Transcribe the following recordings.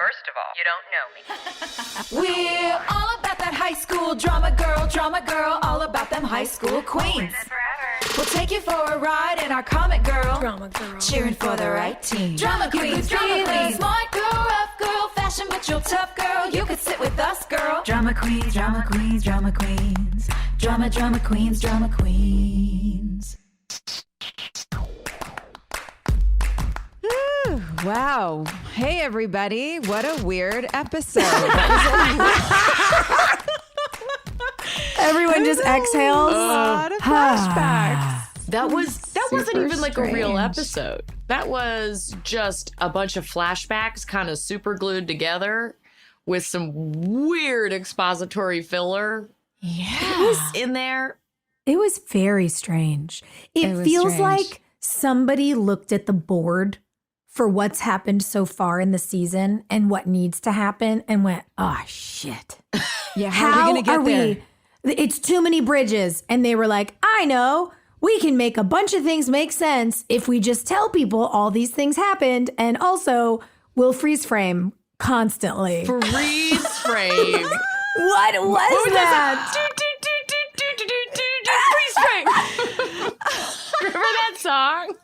First of all, you don't know me. We're all about that high school drama girl, all about them high school queens. We'll take you for a ride in our comic girl, cheering for the right team. Drama queens, smart girl, rough girl, fashion but you're tough girl. You could sit with us, girl. Drama queens, drama queens, drama queens, drama queens, drama queens. Wow. Hey, everybody. What a weird episode. Everyone just exhales. A lot of flashbacks. That wasn't even like a real strange. episode. That was just a bunch of flashbacks kind of super glued together with some weird expository filler in there. It was very strange. It was feels strange. like somebody looked at the board for what's happened so far in the season and what needs to happen and went, oh, shit. Yeah, how are we going to get there? It's too many bridges. And they were like, I know. We can make a bunch of things make sense if we just tell people all these things happened. And also, we'll freeze frame constantly. Freeze frame. What was that? Freeze frame. Remember that song?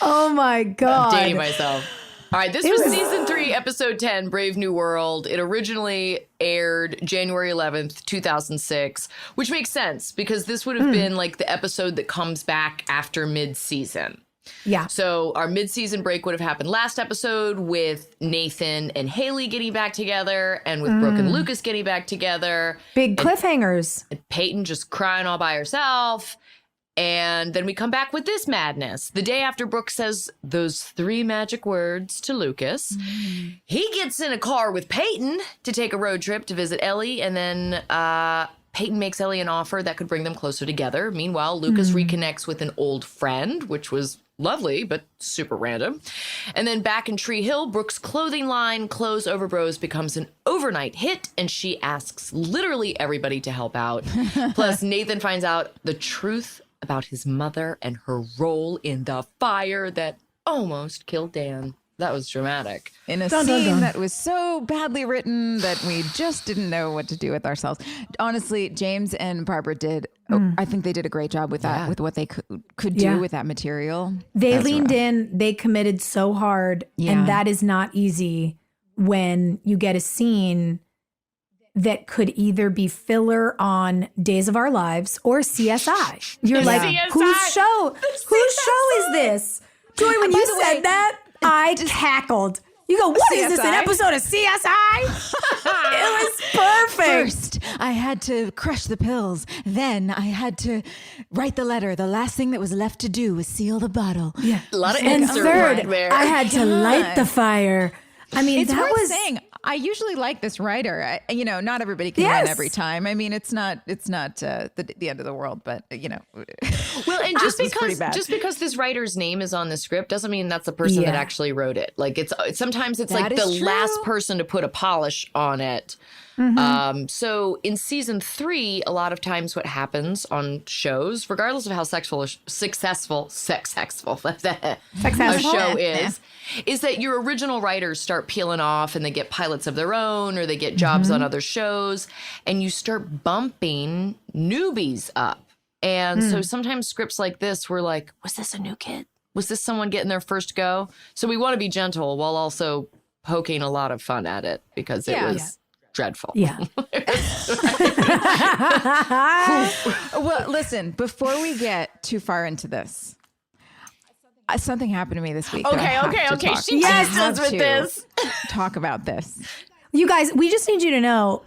Oh, my God. I'm dating myself. All right, this was season 3, episode 10, Brave New World. It originally aired January 11th, 2006, which makes sense because this would have been like the episode that comes back after mid-season. Yeah. So our mid-season break would have happened last episode with Nathan and Haley getting back together and with Brooke and Lucas getting back together. Big cliffhangers. And Peyton just crying all by herself. And then we come back with this madness. The day after Brooke says those 3 magic words to Lucas, he gets in a car with Peyton to take a road trip to visit Ellie. And then Peyton makes Ellie an offer that could bring them closer together. Meanwhile, Lucas reconnects with an old friend, which was lovely, but super random. And then back in Tree Hill, Brooke's clothing line, Clothes Over Bros, becomes an overnight hit, and she asks literally everybody to help out. Plus, Nathan finds out the truth about his mother and her role in the fire that almost killed Dan. That was dramatic. In a scene that was so badly written that we just didn't know what to do with ourselves. Honestly, James and Barbara did, I think they did a great job with that, with what they could do with that material. They leaned in, they committed so hard, and that is not easy when you get a scene that could either be filler on Days of Our Lives or CSI. You're like, CSI. whose show is this? Joy, when you said that, I cackled. You go, what is this, an episode of CSI? It was perfect. First, I had to crush the pills. Then I had to write the letter. The last thing that was left to do was seal the bottle. Yeah. A lot of And insert third, right there. I had to light the fire. I mean, It's that worth was saying. I usually like this writer. Not everybody can Yes. win every time. I mean, it's not the end of the world, but Well, and just This was pretty bad. because this writer's name is on the script doesn't mean that's the person that actually wrote it. Like sometimes it's That like is the true. last person to put a polish on it. So in season 3, a lot of times what happens on shows, regardless of how successful a show is that your original writers start peeling off and they get pilots of their own or they get jobs on other shows and you start bumping newbies up. And so sometimes scripts like this were like, was this a new kid? Was this someone getting their first go? So we want to be gentle while also poking a lot of fun at it because it was dreadful. Yeah. Well, listen, before we get too far into this, something happened to me this week. that I have to talk- She I teased have us with to this. Talk about this. You guys, we just need you to know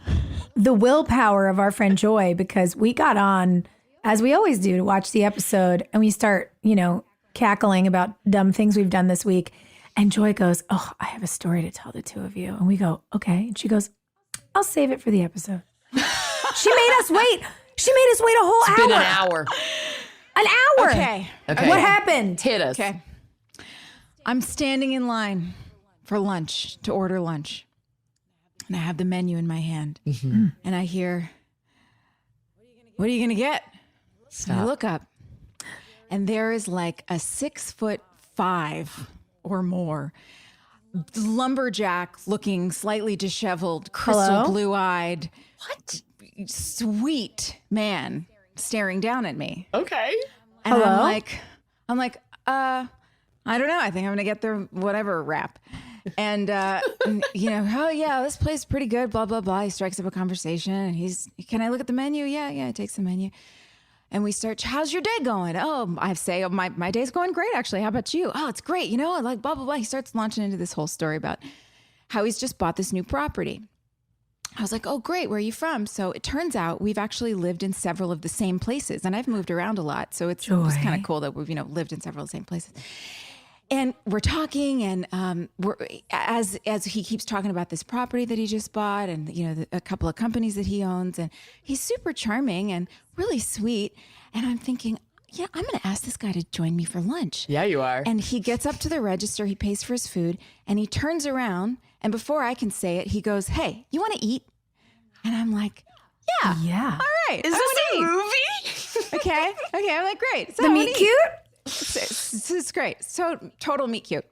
the willpower of our friend Joy, because we got on, as we always do, to watch the episode and we start, cackling about dumb things we've done this week. And Joy goes, oh, I have a story to tell the two of you. And we go, okay. And she goes, I'll save it for the episode. She made us wait. She made us wait a whole hour. Been an hour. An hour. Okay. What happened? Hit us. Okay. I'm standing in line for lunch, to order lunch. And I have the menu in my hand. And I hear, what are you going to get? And I look up. And there is like a 6'5" or more lumberjack looking, slightly disheveled, crystal Hello? blue-eyed, sweet man staring down at me. Okay. And Hello? I'm like, I don't know. I think I'm gonna get the whatever rap. And you know, oh yeah, this place is pretty good. Blah blah blah. He strikes up a conversation, and can I look at the menu? Yeah. He takes the menu, and we start. How's your day going? Oh, I say, my day's going great actually. How about you? Oh, it's great. You know, I like blah blah blah. He starts launching into this whole story about how he's just bought this new property. I was like, oh, great. Where are you from? So it turns out we've actually lived in several of the same places, and I've moved around a lot. So it's kind of cool that we've, lived in several of the same places. And we're talking, and as he keeps talking about this property that he just bought, and a couple of companies that he owns, and he's super charming and really sweet. And I'm thinking, I'm going to ask this guy to join me for lunch. Yeah, you are. And he gets up to the register, he pays for his food, and he turns around, and before I can say it, he goes, "Hey, you want to eat?" And I'm like, Yeah. all right. Is I this a wanna eat." movie? Okay. I'm like, great. So The meet cute? It's great. So total meet cute.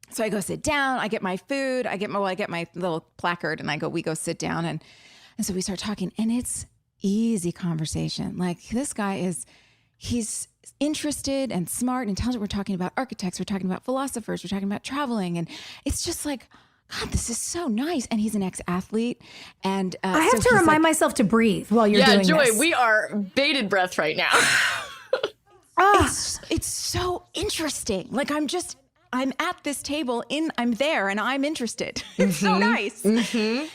So I go sit down. I get my food. I get my little placard, and we go sit down, and so we start talking, and it's easy conversation. Like, this guy he's interested and smart and intelligent. We're talking about architects. We're talking about philosophers. We're talking about traveling, and it's just like, God, this is so nice. And he's an ex-athlete, and I have to remind myself to breathe while you're doing Joy, this. we are bated breath right now. It's so interesting. Like, I'm at this table I'm there and I'm interested. It's so nice. Mm-hmm.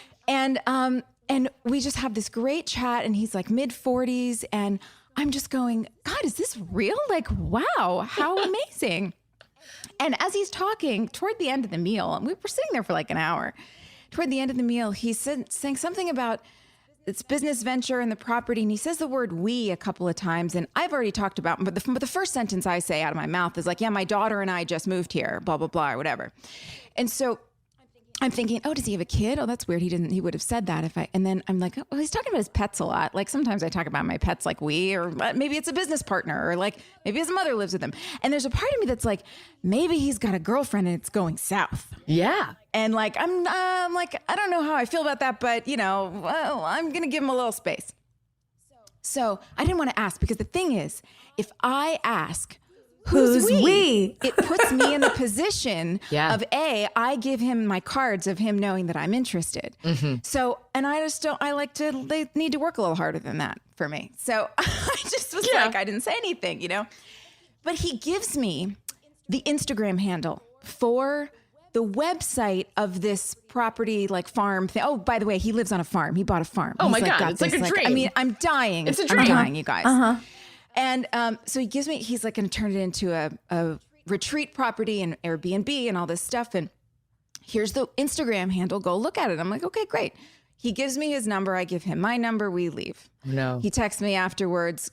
And we just have this great chat, and he's like mid-40s, and I'm just going, God, is this real? Like, wow, how amazing. And as he's talking toward the end of the meal, and we were sitting there for like an hour, toward the end of the meal, he's saying something about it's business venture and the property, and he says the word "we" a couple of times, and I've already talked about, but the first sentence I say out of my mouth is like, yeah, my daughter and I just moved here, blah blah blah, or whatever. And so I'm thinking, oh, does he have a kid? Oh, that's weird. He would have said that and then I'm like, oh, he's talking about his pets a lot. Like, sometimes I talk about my pets like we, or maybe it's a business partner, or like maybe his mother lives with him. And there's a part of me that's like, maybe he's got a girlfriend and it's going south. Yeah. And like, I'm like, I don't know how I feel about that, but well, I'm going to give him a little space. So I didn't want to ask, because the thing is, if I ask, who's we? It puts me in the position of I give him my cards of him knowing that I'm interested. Mm-hmm. So, and I just don't, they need to work a little harder than that for me. So I just was like, I didn't say anything, but he gives me the Instagram handle for the website of this property, like farm thing. Oh, by the way, he lives on a farm. He bought a farm. Oh, He's my God. It's like a dream. I mean, I'm dying. It's a dream. I'm dying, you guys. Uh-huh. And so he's like going to turn it into a retreat property and Airbnb and all this stuff. And here's the Instagram handle. Go look at it. I'm like, okay, great. He gives me his number. I give him my number. We leave. No. He texts me afterwards,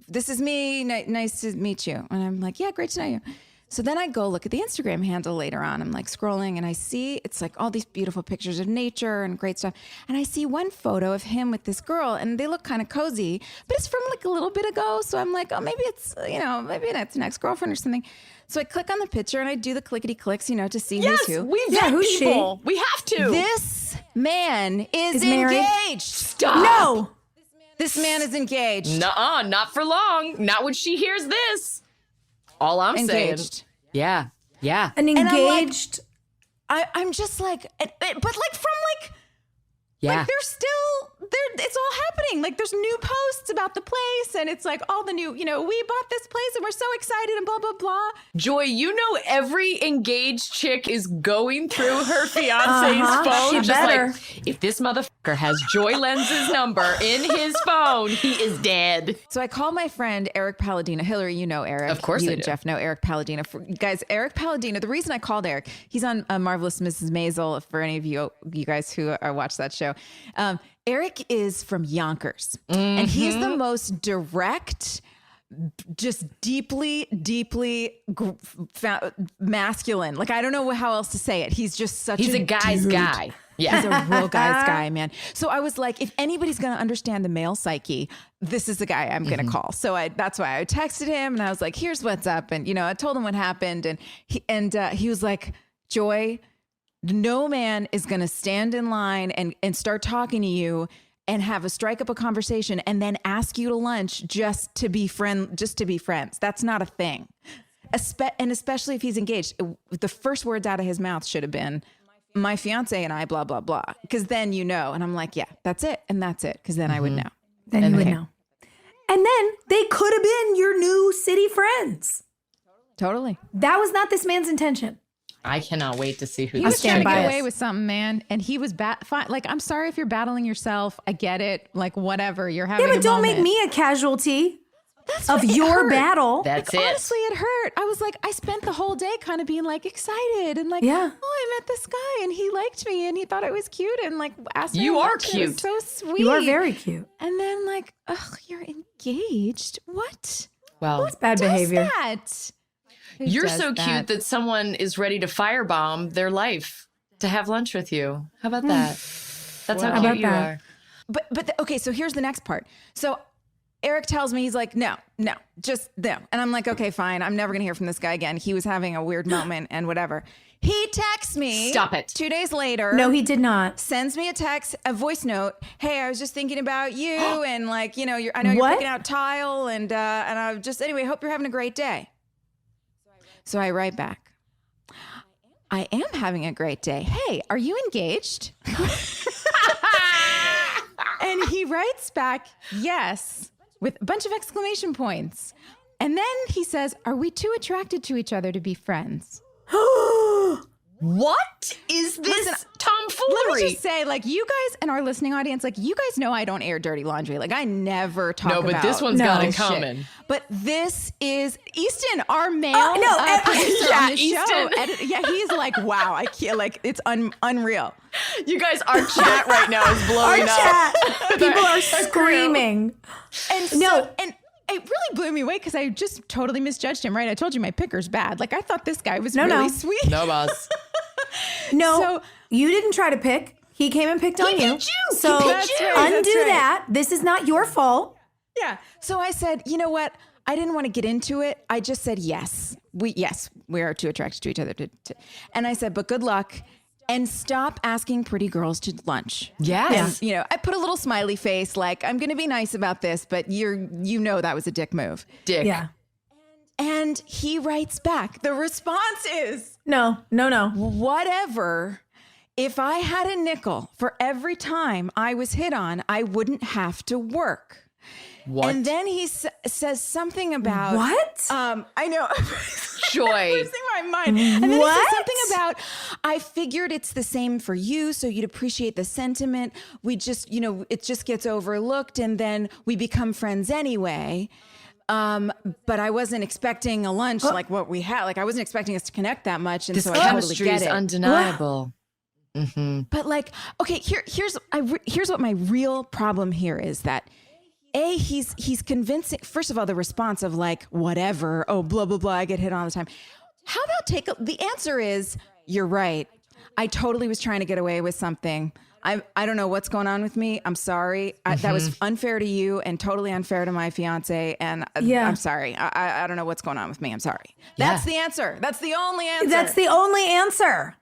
this is me. Nice to meet you. And I'm like, yeah, great to know you. So then I go look at the Instagram handle later on. I'm like scrolling, and I see it's like all these beautiful pictures of nature and great stuff. And I see one photo of him with this girl, and they look kind of cozy, but it's from like a little bit ago. So I'm like, oh, maybe it's, maybe that's an ex-girlfriend or something. So I click on the picture and I do the clickety clicks, to see who's who. We vet who's people. We have to. This man is married? engaged. Stop. No. This man is engaged. Nuh-uh, not for long. Not when she hears this. All I'm Engaged. saying. Yeah. Yeah. An engaged. I'm just like, but like from like, Yeah. like they're still there. It's all happening. Like, there's new posts about the place, and it's like all the new, we bought this place and we're so excited and blah blah blah. Joy, every engaged chick is going through her fiance's phone. She Just better. like, if this motherfucker has Joy Lenz's number in his phone, he is dead. So I call my friend Eric Palladino. Hilarie, you know Eric. Of course you I and do. Jeff know Eric Palladino. Guys, Eric Palladino, the reason I called Eric, he's on Marvelous Mrs. Maisel, for any of you guys who watch that show. Eric is from Yonkers, and he's the most direct, just deeply masculine. Like, I don't know how else to say it. He's just such He's a guy's dude. guy. Yeah. He's a real guy's guy, man. So I was like, if anybody's going to understand the male psyche, this is the guy I'm going to call. So that's why I texted him, and I was like, here's what's up. And, I told him what happened. And he was like, Joy, No man is going to stand in line and start talking to you and strike up a conversation and then ask you to lunch just to be friends. That's not a thing. And especially if he's engaged, the first words out of his mouth should have been, my fiance and I, blah, blah, blah. Because then you know. And I'm like, yeah, that's it. And that's it. Because then I would know. Then you would know. And then they could have been your new city friends. Totally. That was not this man's intention. I cannot wait to see who He this was trying to chick get is. away with something, man. And he was fine. Like, I'm sorry if you're battling yourself. I get it. Like, whatever. You're having Yeah, but a don't make moment. me a casualty of It your hurt. battle. That's Like, it. honestly, it hurt. I was like, I spent the whole day kind of being like excited and like, Yeah. oh, I met this guy and he liked me and he thought I was cute and like asked me. You to are lunch, and it was cute. so sweet. You are very cute. And then like, ugh, you're engaged. What? Well, Bad Does behavior. that? Who you're does so cute that someone is ready to firebomb their life to have lunch with you. How about that? That's how How cute about you that? are. But okay, so here's the next part. So Eric tells me, he's like, no, just no. And I'm like, okay, fine. I'm never going to hear from this guy again. He was having a weird moment and whatever. He texts me. Stop it. 2 days later. No, he did not. Sends me a voice note. Hey, I was just thinking about you. And like, I know you're What? picking out tile. And I just, hope you're having a great day. So I write back, I am having a great day. Hey, are you engaged? And he writes back, yes, with a bunch of exclamation points. And then he says, are we too attracted to each other to be friends? What is this tomfoolery? Let me just say, like, you guys and our listening audience, like, you guys know I don't air dirty laundry. Like, I never talk about but this one's got in this shit. common. But this is Easton, our male producer yeah, on the show. Easton. Yeah, he's like, wow, I can't, like, it's unreal. You guys, our chat right now is blowing Our up. chat. People are screaming. And No. and it really blew me away because I just totally misjudged him, right? I told you my picker's bad. Like, I thought this guy was really sweet. No, boss. No, So- you didn't try to pick. He came and picked on you. picked you. So He picked you. undo That's right. that. This is not your fault. Yeah. So I said, you know what? I didn't want to get into it. I just said, yes, we are too attracted to each other. And I said, but good luck. And stop asking pretty girls to lunch. Yes. And, I put a little smiley face, like, I'm going to be nice about this, but that was a dick move. Dick. Yeah. And he writes back. The response is, No. whatever. If I had a nickel for every time I was hit on, I wouldn't have to work. What? And then he says something about What? I know. Joy. Losing my mind. And then he What? says something about, I figured it's the same for you, so you'd appreciate the sentiment. We just, it just gets overlooked, and then we become friends anyway. But I wasn't expecting a lunch like what we had. Like, I wasn't expecting us to connect that much, and This so I totally chemistry get is it. undeniable. But like, okay, here's what my real problem here is that he's convincing. First of all, the response of like, whatever, oh, blah, blah, blah, I get hit all the time. How about the answer is, you're right. I totally was trying to get away with something. I don't know what's going on with me. I'm sorry. That was unfair to you and totally unfair to my fiance. And Yeah. I'm sorry. I don't know what's going on with me. I'm sorry. That's the answer. That's the only answer. That's the only answer.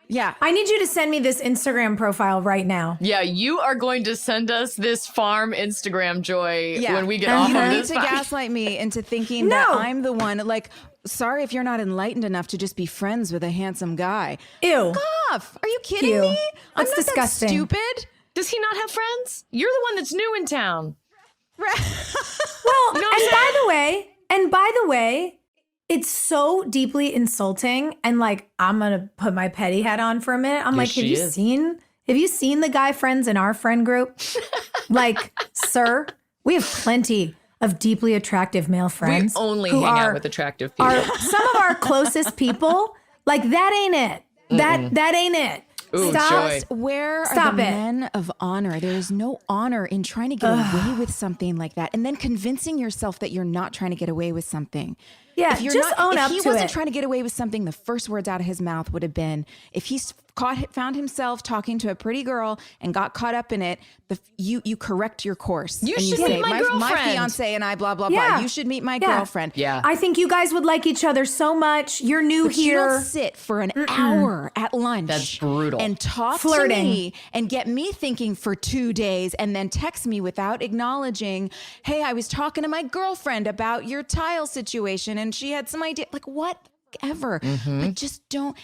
Yeah. I need you to send me this Instagram profile right now. Yeah, you are going to send us this farm Instagram, Joy, Yeah. when we get And off you of need this. to podcast. gaslight me into thinking No. that I'm the one. Like, sorry if you're not enlightened enough to just be friends with a handsome guy. Ew. Off. Are you kidding Ew. me? I'm That's not disgusting. That stupid. Does he not have friends? You're the one that's new in town. Well, You know what and I'm by the way, it's so deeply insulting. And like, I'm gonna put my petty hat on for a minute. I'm Yes, like, have she you is. seen the guy friends in our friend group? Like, sir, we have plenty of deeply attractive male friends. We only who hang are- out with attractive people. are some of our closest people. Like, that ain't it. That ain't it. Ooh, Stop. Joy. Where Stop are the it. men of honor? There is no honor in trying to get away with something like that, and then convincing yourself that you're not trying to get away with something. Yeah, if you're just own up if he to wasn't it. trying to get away with something, the first words out of his mouth would have been, if he's found himself talking to a pretty girl and got caught up in it, you correct your course. You and should you meet my girlfriend. My fiance and I, blah, blah, Yeah. blah. You should meet my Yeah. girlfriend. Yeah. I think you guys would like each other so much. You're new But you here. don't sit for an hour at lunch. That's brutal. And talk Flirting. to me and get me thinking for 2 days and then text me without acknowledging, hey, I was talking to my girlfriend about your tile situation and she had some idea. Like, whatever. Like, just don't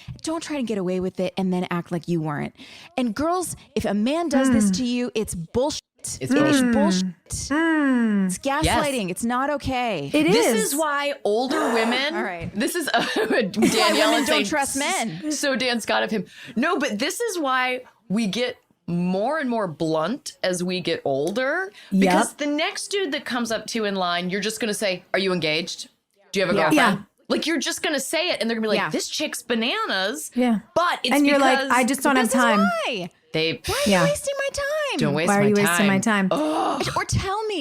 try to get away with it and then act like you weren't. And girls, if a man does this to you, it's bullshit. It's It is bullshit. bullshit. It's gaslighting. It's not okay. It is. This is why older women. All right. This is Why Danielle women and don't trust men. So Dan Scott of him. No, but this is why we get more and more blunt as we get older. Because the next dude that comes up to you in line, you're just going to say, "Are you engaged? Do you have a girlfriend?" Yeah. Like, you're just going to say it, and they're going to be like, Yeah. "This chick's bananas." Yeah. But it's And you're like, because I just don't have This is time. why. they Why are Yeah. you wasting my time? don't waste Why are my you time. wasting my time? Or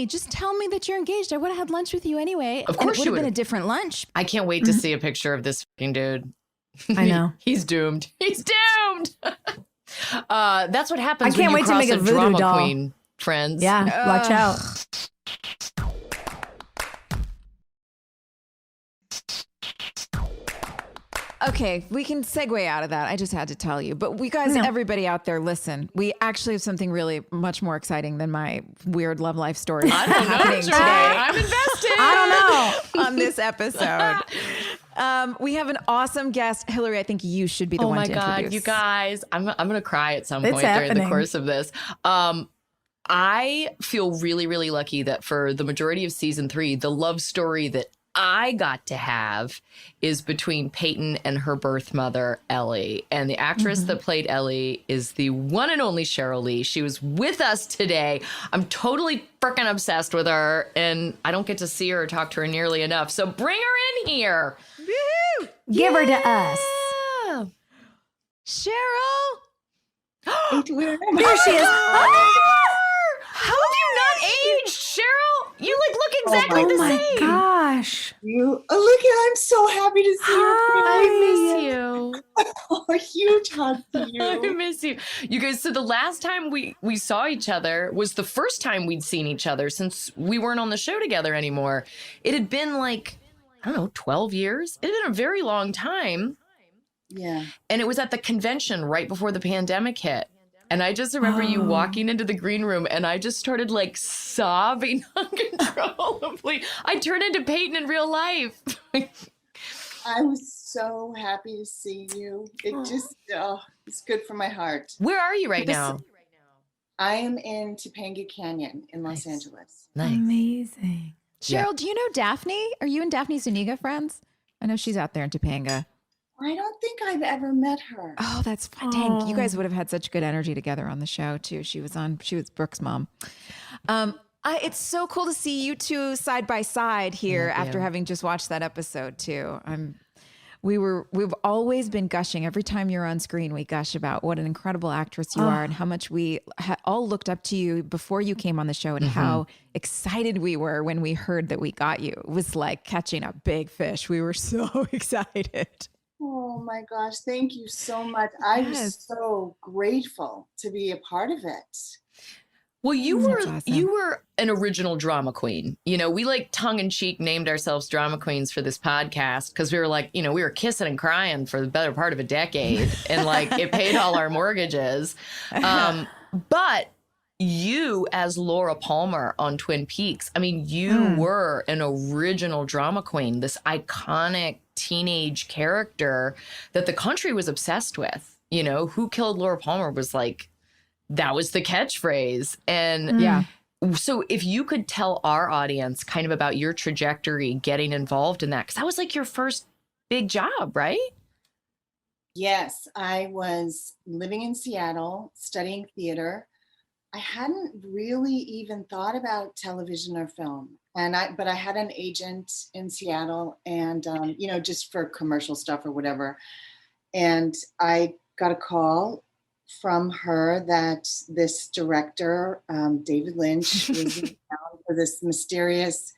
just tell me that you're engaged. I would have had lunch with you anyway. Of course and it you would have been would've. a different lunch. I can't wait to see a picture of this fucking dude. I know. He's doomed. He's doomed. That's what happens I can't when wait you to cross make a a voodoo drama doll. queen, friends. Yeah, watch out. Okay, we can segue out of that. I just had to tell you. But we guys, everybody out there, listen. We actually have something really much more exciting than my weird love life story happening today. I'm invested. I don't know on this episode. We have an awesome guest. Hilarie, I think you should be the Oh one my to God, introduce. you guys. I'm going to cry at some It's point during the happening. course of this. I feel really, really lucky that for the majority of season 3, the love story that I got to have is between Peyton and her birth mother, Ellie. And the actress that played Ellie is the one and only Sheryl Lee. She was with us today. I'm totally freaking obsessed with her, and I don't get to see her or talk to her nearly enough. So bring her in here. Woo! Give her to us. Yeah. Cheryl. There she is. How have you not aged, Cheryl? You look exactly Oh the my same. gosh. I'm so happy to see you. I miss you. A huge hug to I you. miss you. You guys, so the last time we saw each other was the first time we'd seen each other since we weren't on the show together anymore. It had been like, I don't know, 12 years. It had been a very long time. Yeah. And it was at the convention right before the pandemic hit. And I just remember you walking into the green room and I just started like sobbing uncontrollably. I turned into Peyton in real life. I was so happy to see you. It just, it's good for my heart. Where are you right now? I am in Topanga Canyon in Los Angeles. Nice. Amazing. Cheryl, do you know Daphne? Are you and Daphne Zuniga friends? I know she's out there in Topanga. I don't think I've ever met her. Oh, that's fun. Dang, you guys would have had such good energy together on the show too. She was Brooke's mom. It's so cool to see you two side by side here after having just watched that episode too. We've always been gushing every time you're on screen. We gush about what an incredible actress you are and how much we all looked up to you before you came on the show and how excited we were when we heard that we got you. It was like catching a big fish. We were so excited. Oh my gosh, thank you so much. I was so grateful to be a part of it. Well, you That's awesome. were an original drama queen. You know, we like tongue in cheek named ourselves drama queens for this podcast because we were like, you know, we were kissing and crying for the better part of a decade and like it paid all our mortgages. But you as Laura Palmer on Twin Peaks, I mean, you were an original drama queen, this iconic teenage character that the country was obsessed with. You know, Who Killed Laura Palmer was like, that was the catchphrase. And so if you could tell our audience kind of about your trajectory getting involved in that, because that was like your first big job, right? Yes, I was living in Seattle, studying theater. I hadn't really even thought about television or film. But I had an agent in Seattle and, you know, just for commercial stuff or whatever. And I got a call from her that this director, David Lynch, was in town for this mysterious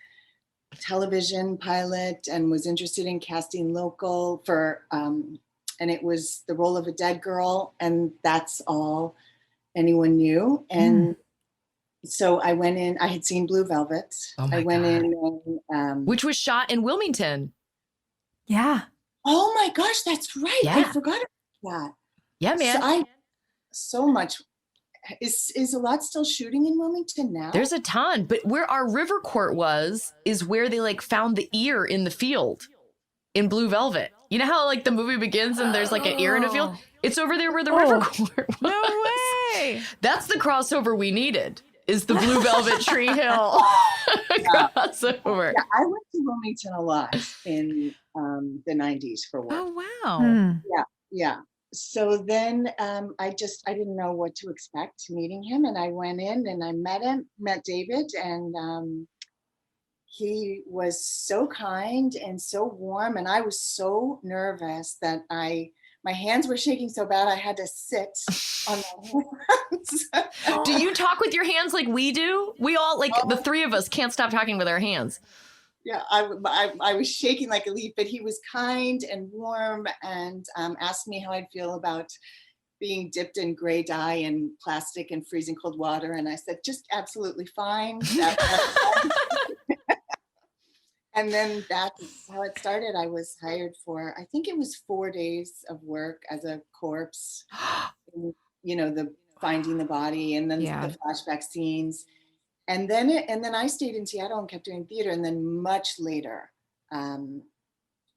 television pilot and was interested in casting local for, and it was the role of a dead girl, and that's all anyone knew. And so I went in, I had seen Blue Velvet. Oh my I went God. in and, Which was shot in Wilmington. Yeah. oh my gosh, that's right. I Yeah. forgot about that. Yeah, man. So much. Is a lot still shooting in Wilmington now? There's a ton, but where our river court was is where they like found the ear in the field in Blue Velvet. You know how like the movie begins and there's like an ear in a field? It's over there where the river court was. No way. That's the crossover we needed, is the Blue Velvet Tree Hill crossover. Yeah, I went to Wilmington a lot in the 90s for work. Oh, wow. Yeah. So then I didn't know what to expect meeting him. And I went in and I met David, and he was so kind and so warm. And I was so nervous that my hands were shaking so bad I had to sit on my hands. Do you talk with your hands like we do? We all, like the three of us can't stop talking with our hands. Yeah, I was shaking like a leaf, but he was kind and warm and asked me how I'd feel about being dipped in gray dye and plastic and freezing cold water. And I said, just absolutely fine. And then that's how it started. I was hired for, I think it was 4 days of work as a corpse, the finding the body and then the flashback scenes. And then I stayed in Seattle and kept doing theater. And then much later,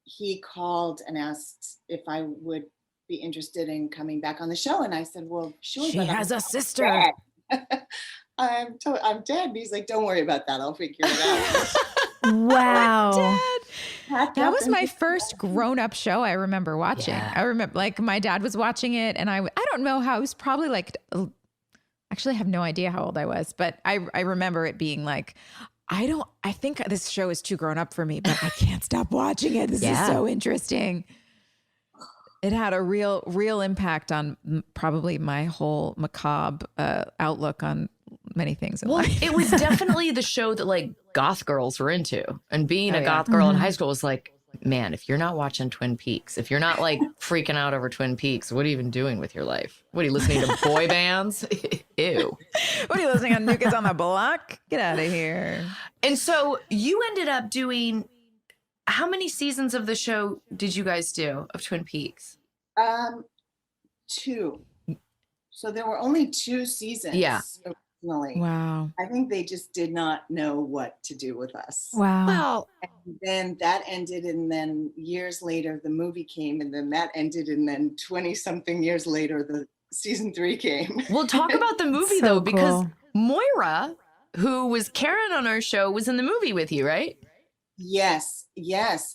he called and asked if I would be interested in coming back on the show. And I said, well, sure. She has a sister. I'm dead. And he's like, don't worry about that. I'll figure it out. Wow. That was my first grown-up show I remember watching. Yeah. I remember like my dad was watching it, and I don't know how, I was probably like, actually I have no idea how old I was, but I remember it being like, I think this show is too grown up for me, but I can't stop watching it. This is so interesting. It had a real impact on probably my whole macabre outlook on many things in life. It was definitely the show that like goth girls were into, and being a goth girl in high school was like, man, if you're not watching Twin Peaks, if you're not like freaking out over Twin Peaks, what are you even doing with your life? What are you listening to boy bands? Ew. What are you listening on New Kids on the Block? Get out of here. And so you ended up doing, how many seasons of the show did you guys do of Twin Peaks? 2. So there were only 2 seasons. Yeah. Originally. Wow. I think they just did not know what to do with us. Wow. Well, And then that ended, and then years later the movie came, and then that ended, and then 20 something years later the season 3 came. we'll talk about the movie So though, because cool. Moira, who was Karen on our show, was in the movie with you, right? Yes.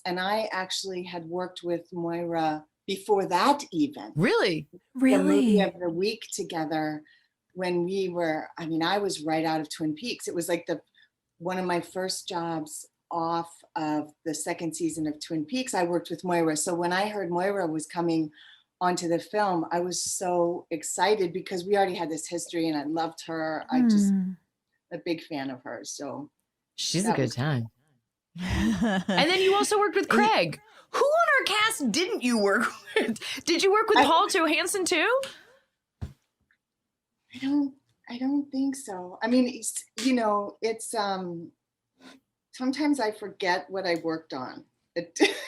And I actually had worked with Moira before that even. Really? The movie Really? of the week together when I was right out of Twin Peaks. It was like one of my first jobs off of the second season of Twin Peaks. I worked with Moira. So when I heard Moira was coming onto the film, I was so excited because we already had this history and I loved her. I just a big fan of hers. So She's a That good was- time. And then you also worked with Craig. Who on our cast didn't you work with? Did you work with Paul Johansson too? I don't think so. I mean, it's sometimes I forget what I worked on.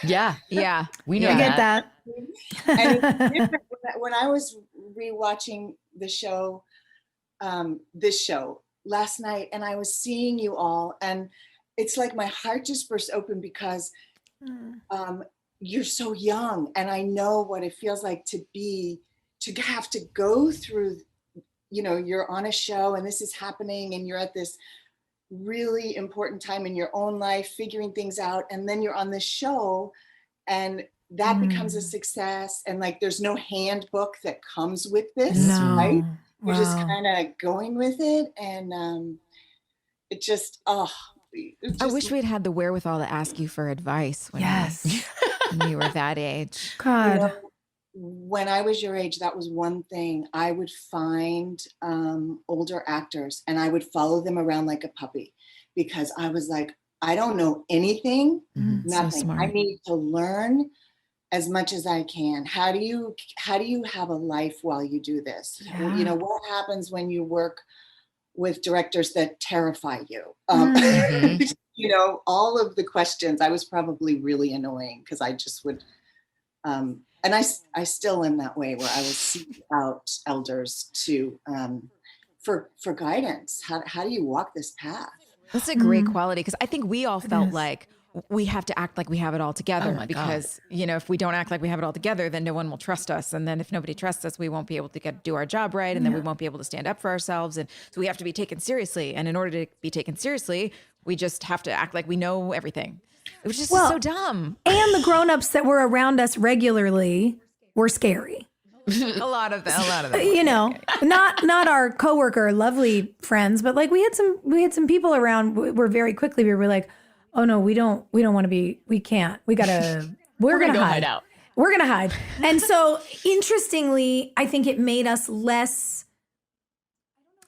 Yeah. Yeah. We know I get that. that. And it's different. When I was rewatching the show, this show last night, and I was seeing you all, and it's like my heart just burst open because you're so young, and I know what it feels like to have to go through, you're on a show and this is happening and you're at this really important time in your own life, figuring things out. And then you're on this show and that becomes a success. And like, there's no handbook that comes with this, right? You're just kind of going with it. And it just, I wish we'd had the wherewithal to ask you for advice when we were that age. God. When I was your age, that was one thing. I would find older actors and I would follow them around like a puppy because I was like, I don't know anything, So nothing. smart. I need to learn as much as I can. How do you have a life while you do this? You know, what happens when you work with directors that terrify you? You know, all of the questions. I was probably really annoying because I just would, and I still am that way, where I will seek out elders to for guidance. How do you walk this path? That's a great quality, because I think we all felt like we have to act like we have it all together, my because, you know, if we don't act like we have it all together, then no one will trust us. And then if nobody trusts us, we won't be able to do our job right. And then we won't be able to stand up for ourselves. And so we have to be taken seriously. And in order to be taken seriously, we just have to act like we know everything, which is just so dumb. And the grownups that were around us regularly were scary. A lot of them. You know, not our coworker, lovely friends, but like we had some people around where very quickly we were like, oh no, we don't want to be, we can't, we're gonna hide out. We're gonna hide. And so interestingly, I think it made us less,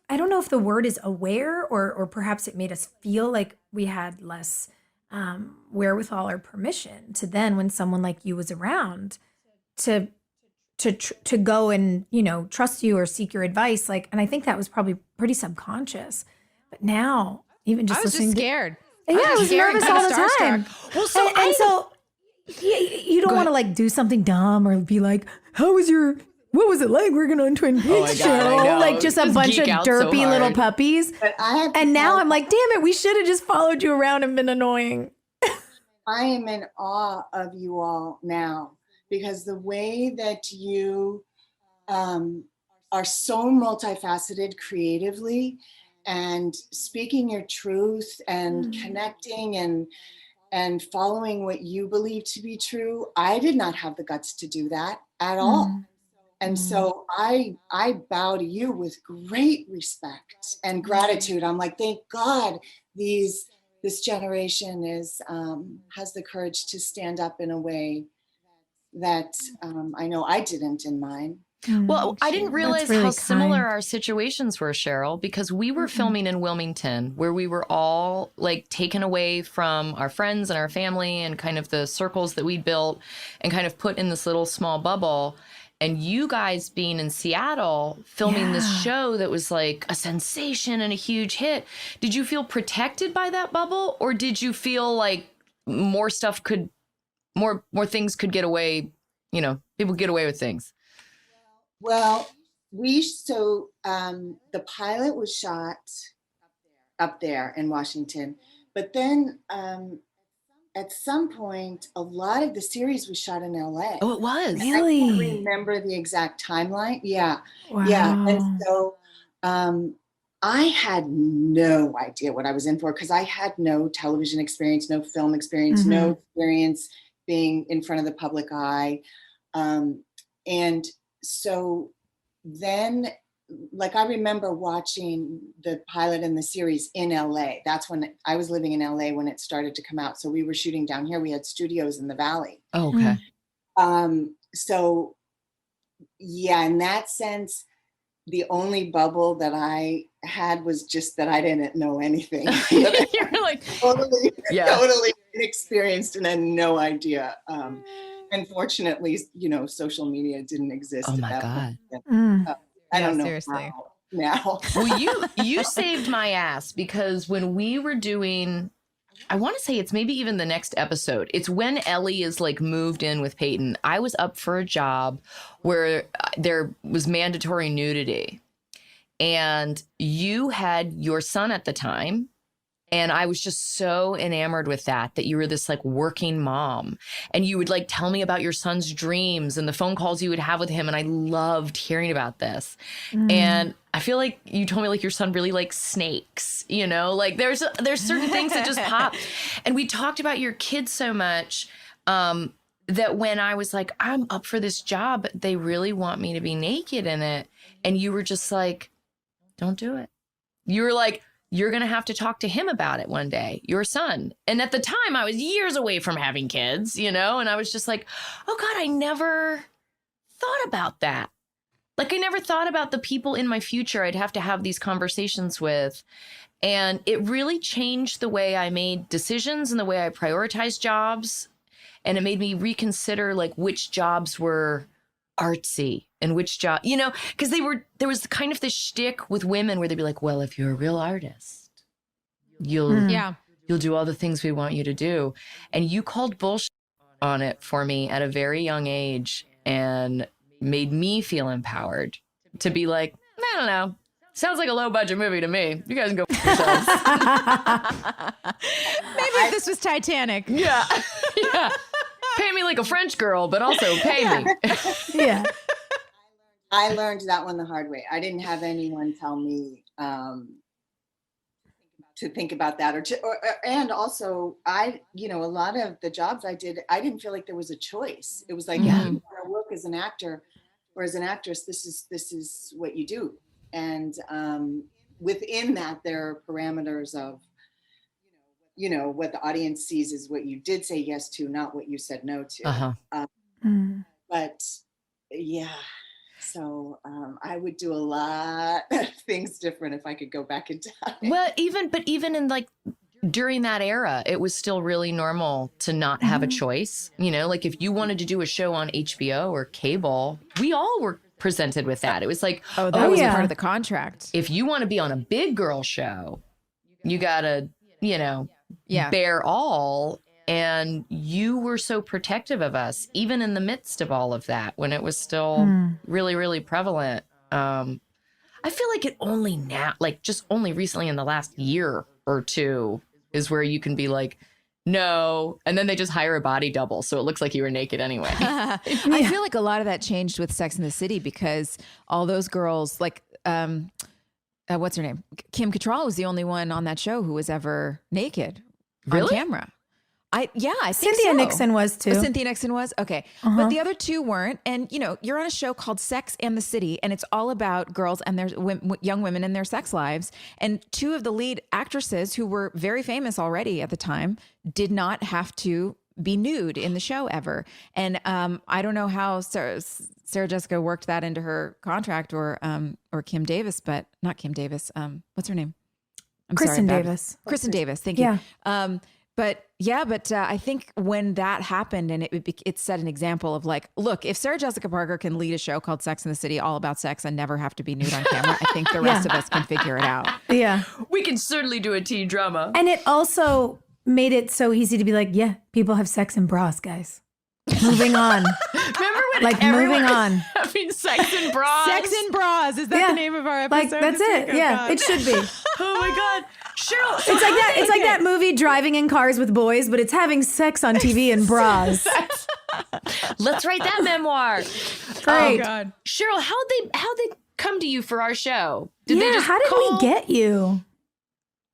I don't know if the word is aware, or perhaps it made us feel like we had less wherewithal or permission to then, when someone like you was around, to go and, you know, trust you or seek your advice. Like, and I think that was probably pretty subconscious. But now, even just I was listening just scared. I was nervous all the time. Well, So you don't want to like do something dumb or be like, what was it like working on Twin Peaks, Cheryl? Like just a bunch of derpy little puppies. But now I'm like, damn it, we should have just followed you around and been annoying. I am in awe of you all now, because the way that you are so multifaceted creatively, and speaking your truth and connecting and following what you believe to be true. I did not have the guts to do that at all. And so I bow to you with great respect and gratitude. I'm like, thank God this generation has the courage to stand up in a way that I know I didn't in mine. Well, I didn't realize really how similar kind. our situations were, Cheryl, because we were filming in Wilmington, where we were all like taken away from our friends and our family and kind of the circles that we built, and kind of put in this little small bubble. And you guys being in Seattle filming this show that was like a sensation and a huge hit. Did you feel protected by that bubble, or did you feel like more things could get away? You know, people get away with things. Well, the pilot was shot up there in Washington, but then at some point, a lot of the series was shot in LA. Oh, it was? Really? I can't remember the exact timeline. Yeah. Wow. Yeah. And so I had no idea what I was in for, because I had no television experience, no film experience, no experience being in front of the public eye. And so then, like, I remember watching the pilot and the series in LA. That's when I was living in LA when it started to come out. So we were shooting down here. We had studios in the Valley. Oh, okay. So yeah, in that sense, the only bubble that I had was just that I didn't know anything. You're like, totally inexperienced and had no idea. Unfortunately, you know, social media didn't exist. oh at my that God. point. I don't know seriously. how now. Well, you saved my ass, because when we were doing, I want to say it's maybe even the next episode, it's when Ellie is like moved in with Peyton. I was up for a job where there was mandatory nudity, and you had your son at the time. And I was just so enamored with that you were this like working mom, and you would like tell me about your son's dreams and the phone calls you would have with him. And I loved hearing about this. And I feel like you told me like your son really likes snakes, you know, like there's certain things that just pop. And we talked about your kids so much that when I was like, I'm up for this job, but they really want me to be naked in it. And you were just like, don't do it. You were like, you're going to have to talk to him about it one day, your son. And at the time, I was years away from having kids, you know, and I was just like, oh God, I never thought about that. Like I never thought about the people in my future I'd have to have these conversations with. And it really changed the way I made decisions and the way I prioritized jobs. And it made me reconsider like which jobs were artsy and which job, you know, because there was kind of this shtick with women where they'd be like, well, if you're a real artist, you'll do all the things we want you to do. And you called bullshit on it for me at a very young age and made me feel empowered to be like, I don't know. Sounds like a low budget movie to me. You guys can go f yourselves. Maybe if this was Titanic. Yeah. Yeah. Pay me like a French girl, but also pay me. Yeah. I learned that one the hard way. I didn't have anyone tell me to think about that, and also a lot of the jobs I did, I didn't feel like there was a choice. It was like, yeah, you want to work as an actor or as an actress, this is what you do. And within that, there are parameters of, what the audience sees is what you did say yes to, not what you said no to. But yeah, so I would do a lot of things different if I could go back in time. Well, even in like during that era, it was still really normal to not have a choice. Like if you wanted to do a show on HBO or cable, we all were presented with that. It was like, that was a part of the contract. If you want to be on a big girl show, you gotta, bear all. And you were so protective of us, even in the midst of all of that, when it was still really, really prevalent. I feel like it only now, like just only recently in the last year or two is where you can be like, no. And then they just hire a body double. So it looks like you were naked anyway. I feel like a lot of that changed with Sex and the City because all those girls, like, what's her name? Kim Cattrall was the only one on that show who was ever naked on camera. I think Cynthia Nixon was too. Cynthia Nixon was? Okay. But the other two weren't. And, you're on a show called Sex and the City, and it's all about girls and their young women and their sex lives. And two of the lead actresses who were very famous already at the time did not have to be nude in the show ever. And I don't know how Sarah Jessica worked that into her contract or Kim Davis, but not Kim Davis. What's her name? Kristen Davis. Kristen Davis. Thank you. But I think when that happened and it set an example of like, look, if Sarah Jessica Parker can lead a show called Sex and the City all about sex and never have to be nude on camera, I think the rest of us can figure it out. Yeah. We can certainly do a teen drama. And it also made it so easy to be like, yeah, people have sex in bras, guys. Moving on. Remember when moving on. having sex in bras? Sex in bras. Is that the name of our episode? Like, that's it. Oh, yeah, God. it should be. Oh my God. Cheryl. It's like that. It's like that movie Driving in Cars with Boys, but it's having sex on TV in bras. Let's write that memoir. Great. Oh God. Cheryl, how'd they come to you for our show? Did they just how did we get you?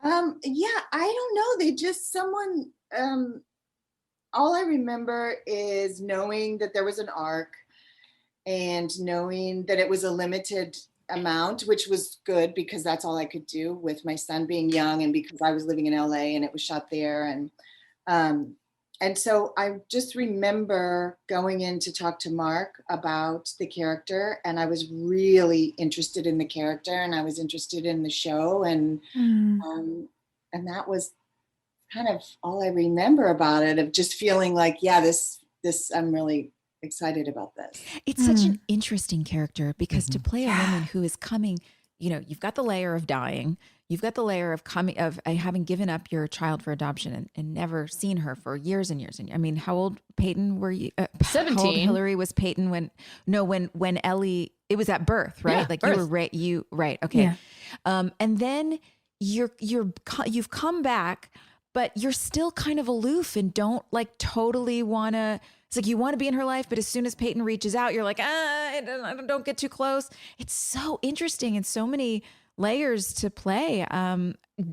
I don't know. They just someone. All I remember is knowing that there was an arc and knowing that it was a limited amount, which was good because that's all I could do with my son being young and because I was living in LA and it was shot there. And so I just remember going in to talk to Mark about the character, and I was really interested in the character and I was interested in the show. And that was kind of all I remember about it, of just feeling like, this I'm really excited about this. It's such an interesting character because to play a woman who is coming, you've got the layer of dying, you've got the layer of having given up your child for adoption and never seen her for years and years. And I mean, how old, Peyton, were you? 17. How old Hilarie was Peyton when Ellie, it was at birth, right? Yeah, like birth. you were right. Okay. Yeah. And then you've come back, but you're still kind of aloof and don't like totally want to. It's like you want to be in her life, but as soon as Peyton reaches out, you're like, don't get too close. It's so interesting and so many layers to play.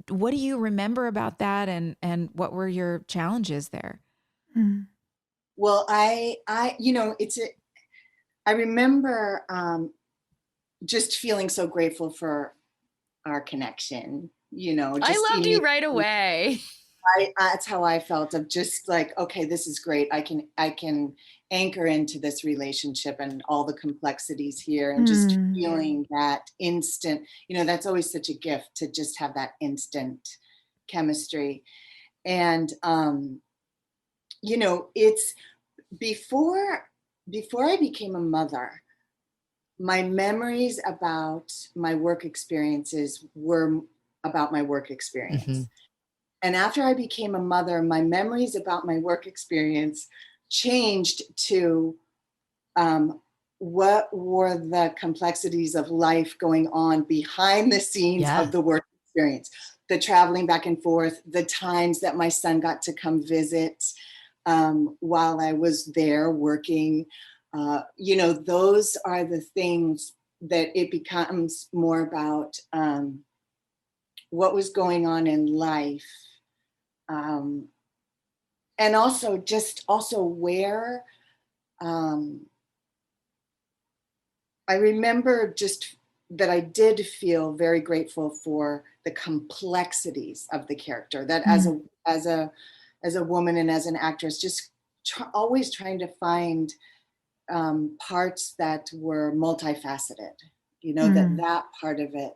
What do you remember about that, and what were your challenges there? Well, I remember just feeling so grateful for our connection. I loved you right away. That's how I felt, of just like, okay, this is great. I can anchor into this relationship and all the complexities here, and just feeling that instant, that's always such a gift, to just have that instant chemistry. And, it's before I became a mother, my memories about my work experiences were about my work experience. Mm-hmm. And after I became a mother, my memories about my work experience changed to what were the complexities of life going on behind the scenes of the work experience, the traveling back and forth, the times that my son got to come visit while I was there working. Those are the things that it becomes more about what was going on in life. And also where I remember just that I did feel very grateful for the complexities of the character, that as a woman and as an actress, just always trying to find parts that were multifaceted, that part of it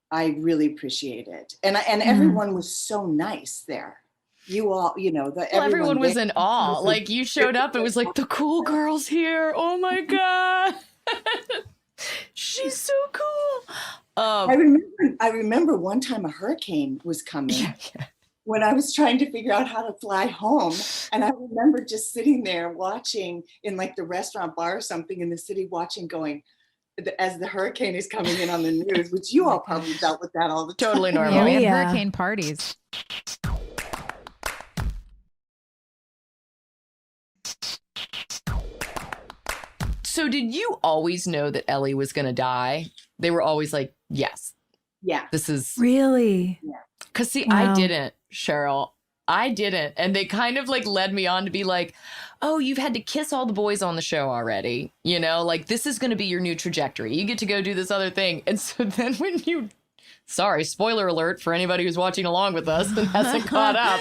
I really appreciated. And everyone was so nice there. You all, everyone was in awe. Like, you showed up, it was like, the cool girl's here. Oh my God. She's so cool. I remember one time a hurricane was coming when I was trying to figure out how to fly home. And I remember just sitting there watching in like the restaurant bar or something in the city, watching, going, as the hurricane is coming in on the news, which you all probably dealt with that all the time. Totally normal. Yeah, we had hurricane parties. So did you always know that Ellie was going to die? They were always like, yes. Yeah. This is... Really? Yeah. Because see, I didn't, Cheryl. I didn't. And they kind of like led me on to be like, oh, you've had to kiss all the boys on the show already. Like, this is going to be your new trajectory. You get to go do this other thing. And so then when sorry, spoiler alert for anybody who's watching along with us and hasn't caught up.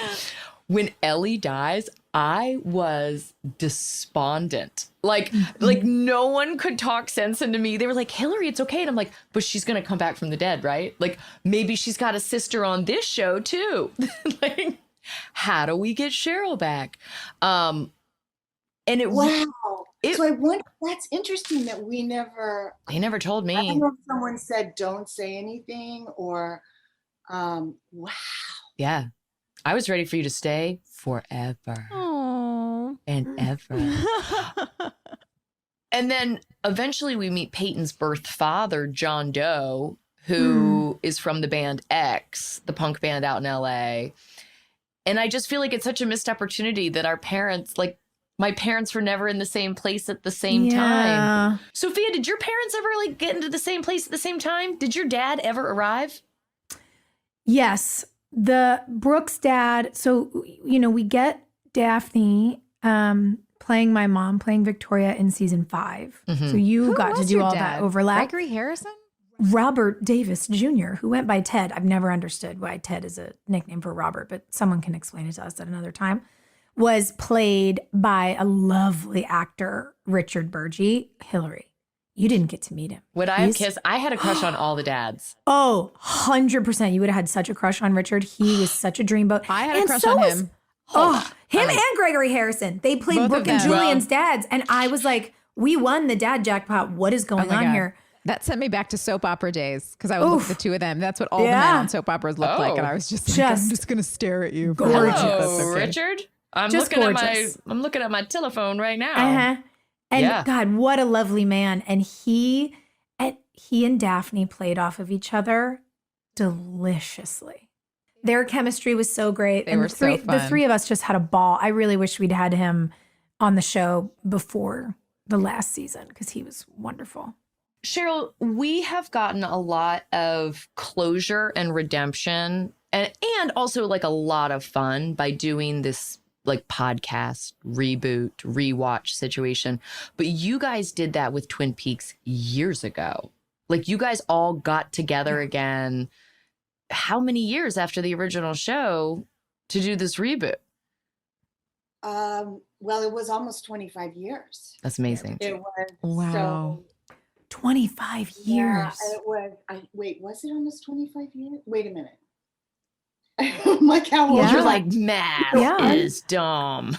When Ellie dies, I was despondent. Like no one could talk sense into me. They were like, Hilarie, it's okay. And I'm like, but she's going to come back from the dead, right? Like, maybe she's got a sister on this show too. Like, how do we get Cheryl back? And it so I wonder, that's interesting that they never told me. I don't know if someone said don't say anything, or wow. Yeah. I was ready for you to stay forever. Aww. And ever. And then eventually we meet Peyton's birth father, John Doe, who is from the band X, the punk band out in LA. And I just feel like it's such a missed opportunity that our parents, like, my parents were never in the same place at the same time. Sophia, did your parents ever like get into the same place at the same time? Did your dad ever arrive? Yes. The Brooke's dad. So, we get Daphne playing my mom, playing Victoria in season 5. Mm-hmm. So you got to do all that overlap. Gregory Harrison? Robert Davis Jr., who went by Ted. I've never understood why Ted is a nickname for Robert, but someone can explain it to us at another time. Was played by a lovely actor, Richard Burgi. Hilarie, you didn't get to meet him. Would I have kissed? I had a crush on all the dads. Oh, 100%. You would have had such a crush on Richard. He was such a dreamboat. I had a crush on him. Him and Gregory Harrison. They played Brooke and Julian's dads. And I was like, we won the dad jackpot. What is going on here? That sent me back to soap opera days, because I would look at the two of them. That's what all the men on soap operas looked like. And I was just like, I'm just going to stare at you. Gorgeous. Hello, Richard. I'm looking at my telephone right now. And God, what a lovely man. And he and Daphne played off of each other deliciously. Their chemistry was so great. They were so fun. The three of us just had a ball. I really wish we'd had him on the show before the last season, because he was wonderful. Cheryl, we have gotten a lot of closure and redemption and also like a lot of fun by doing this like podcast reboot, rewatch situation. But you guys did that with Twin Peaks years ago. Like, you guys all got together again. how many years after the original show to do this reboot? Well, it was almost 25 years. That's amazing. It was Wow. 25 years. Yeah, it was. Wait, was it almost 25 years? Wait a minute. I'm like, how old? Yeah. You're like, math Yeah. is dumb.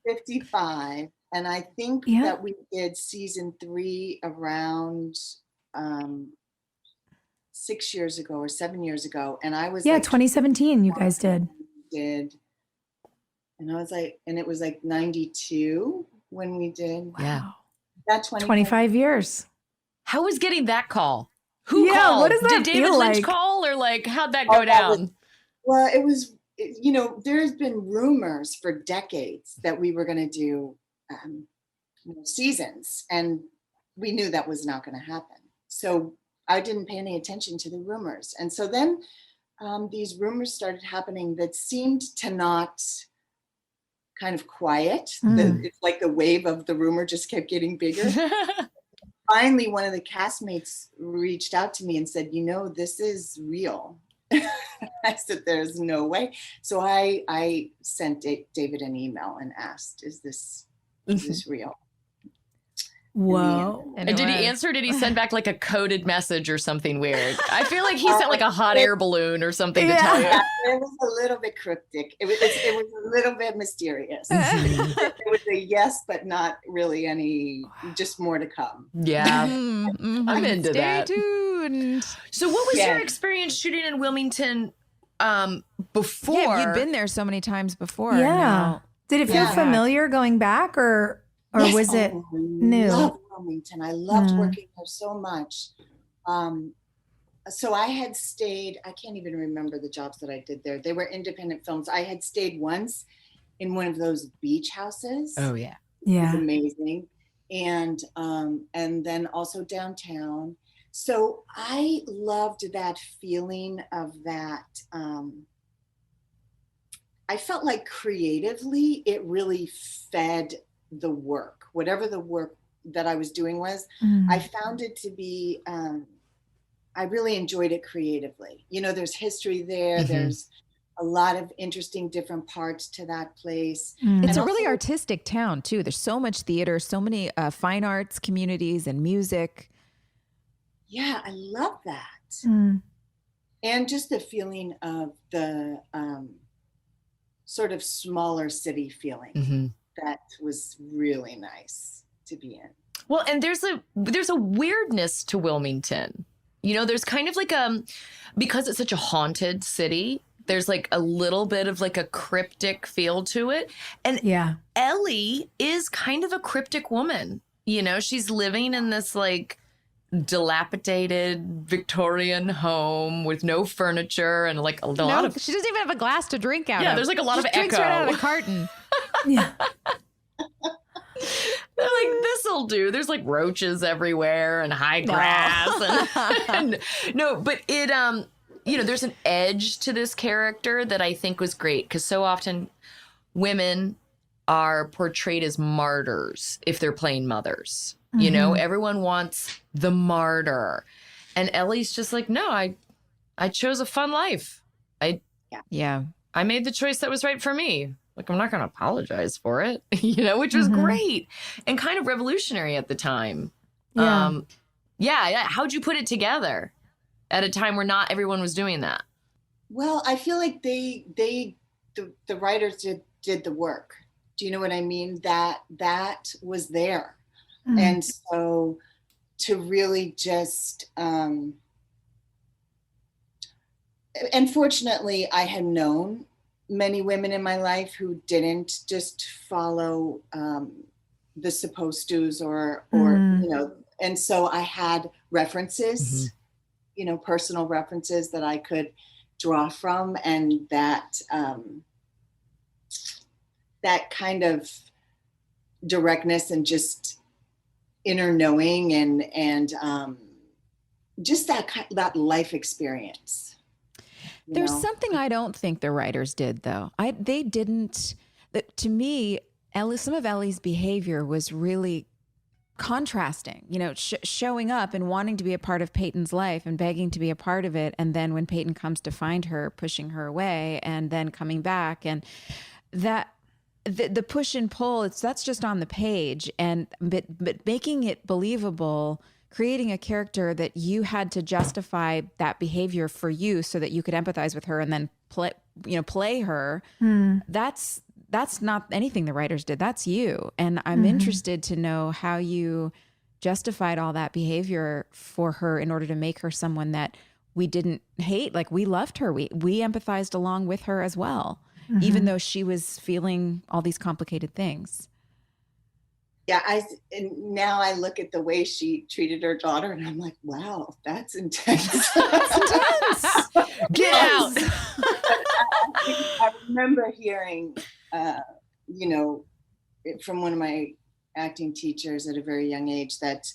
55, and I think Yeah. that we did season 3 around 6 years ago or 7 years ago, and I was 2017 you guys did. And I was like, and it was like 92 when we did. Yeah. That 25 years. How was getting that call? Who Yeah, called? what does that Did David feel Lynch like? call, or like how'd that Oh, go that was- down? Well, it was, there's been rumors for decades that we were going to do seasons, and we knew that was not going to happen. So I didn't pay any attention to the rumors. And so then these rumors started happening that seemed to not kind of quiet. It's like the wave of the rumor just kept getting bigger. Finally, one of the castmates reached out to me and said, this is real. I said, there's no way. So I sent David an email and asked, is this real? Whoa. And did he answer? Did he send back like a coded message or something weird? I feel like he sent like a hot air balloon or something to tell you. Yeah, it was a little bit cryptic. It was a little bit mysterious. It was a yes, but not really any, just more to come. Yeah. Mm-hmm. I'm into Stay that. tuned. So what was Yeah. your experience shooting in Wilmington before? Yeah, you'd been there so many times before. Yeah. Now. Did it feel Yeah. familiar going back or Yes, was it I new? loved Wilmington. I loved working there so much. So I had stayed, I can't even remember the jobs that I did there. They were independent films. I had stayed once in one of those beach houses. Oh yeah. It was Yeah. amazing. And then also downtown. So I loved that feeling of that. I felt like creatively it really fed the work, whatever the work that I was doing was. I found it to be, I really enjoyed it creatively. There's history there. Mhm. There's a lot of interesting different parts to that place. It's And a really also- artistic town too. There's so much theater, so many fine arts communities and music. Yeah, I love that. Mm. And just the feeling of the sort of smaller city feeling. Mm-hmm. That was really nice to be in. Well, and there's a weirdness to Wilmington. There's kind of like because it's such a haunted city, there's like a little bit of like a cryptic feel to it. And Yeah. Ellie is kind of a cryptic woman. She's living in this like dilapidated Victorian home with no furniture and like a lot of she doesn't even have a glass to drink out of. Yeah, there's like a lot Just of drinks echo. right out of a carton. Yeah. They're like, this'll do. There's like roaches everywhere and high grass. And no, but it, there's an edge to this character that I think was great because so often women are portrayed as martyrs if they're playing mothers. Everyone wants the martyr. And Ellie's just like, no, I chose a fun life. Yeah. I made the choice that was right for me. Like, I'm not going to apologize for it, which was great and kind of revolutionary at the time. Yeah. How'd you put it together at a time where not everyone was doing that? Well, I feel like the writers did the work. Do you know what I mean? That was there. And so to really just, and fortunately I had known many women in my life who didn't just follow the supposed to's or and so I had references, personal references that I could draw from, and that that kind of directness and just inner knowing and just that life experience. There's something I don't think the writers did, though. They didn't. To me, some of Ellie's behavior was really contrasting, showing up and wanting to be a part of Peyton's life and begging to be a part of it. And then when Peyton comes to find her, pushing her away and then coming back, and that the push and pull, that's just on the page. But making it believable, creating a character that you had to justify that behavior for you so that you could empathize with her and then play her. That's not anything the writers did. That's you. And I'm interested to know how you justified all that behavior for her in order to make her someone that we didn't hate. Like, we loved her. We empathized along with her as well, even though she was feeling all these complicated things. Yeah, and now I look at the way she treated her daughter and I'm like, wow, that's intense. That's intense. Get out. I remember hearing, from one of my acting teachers at a very young age, that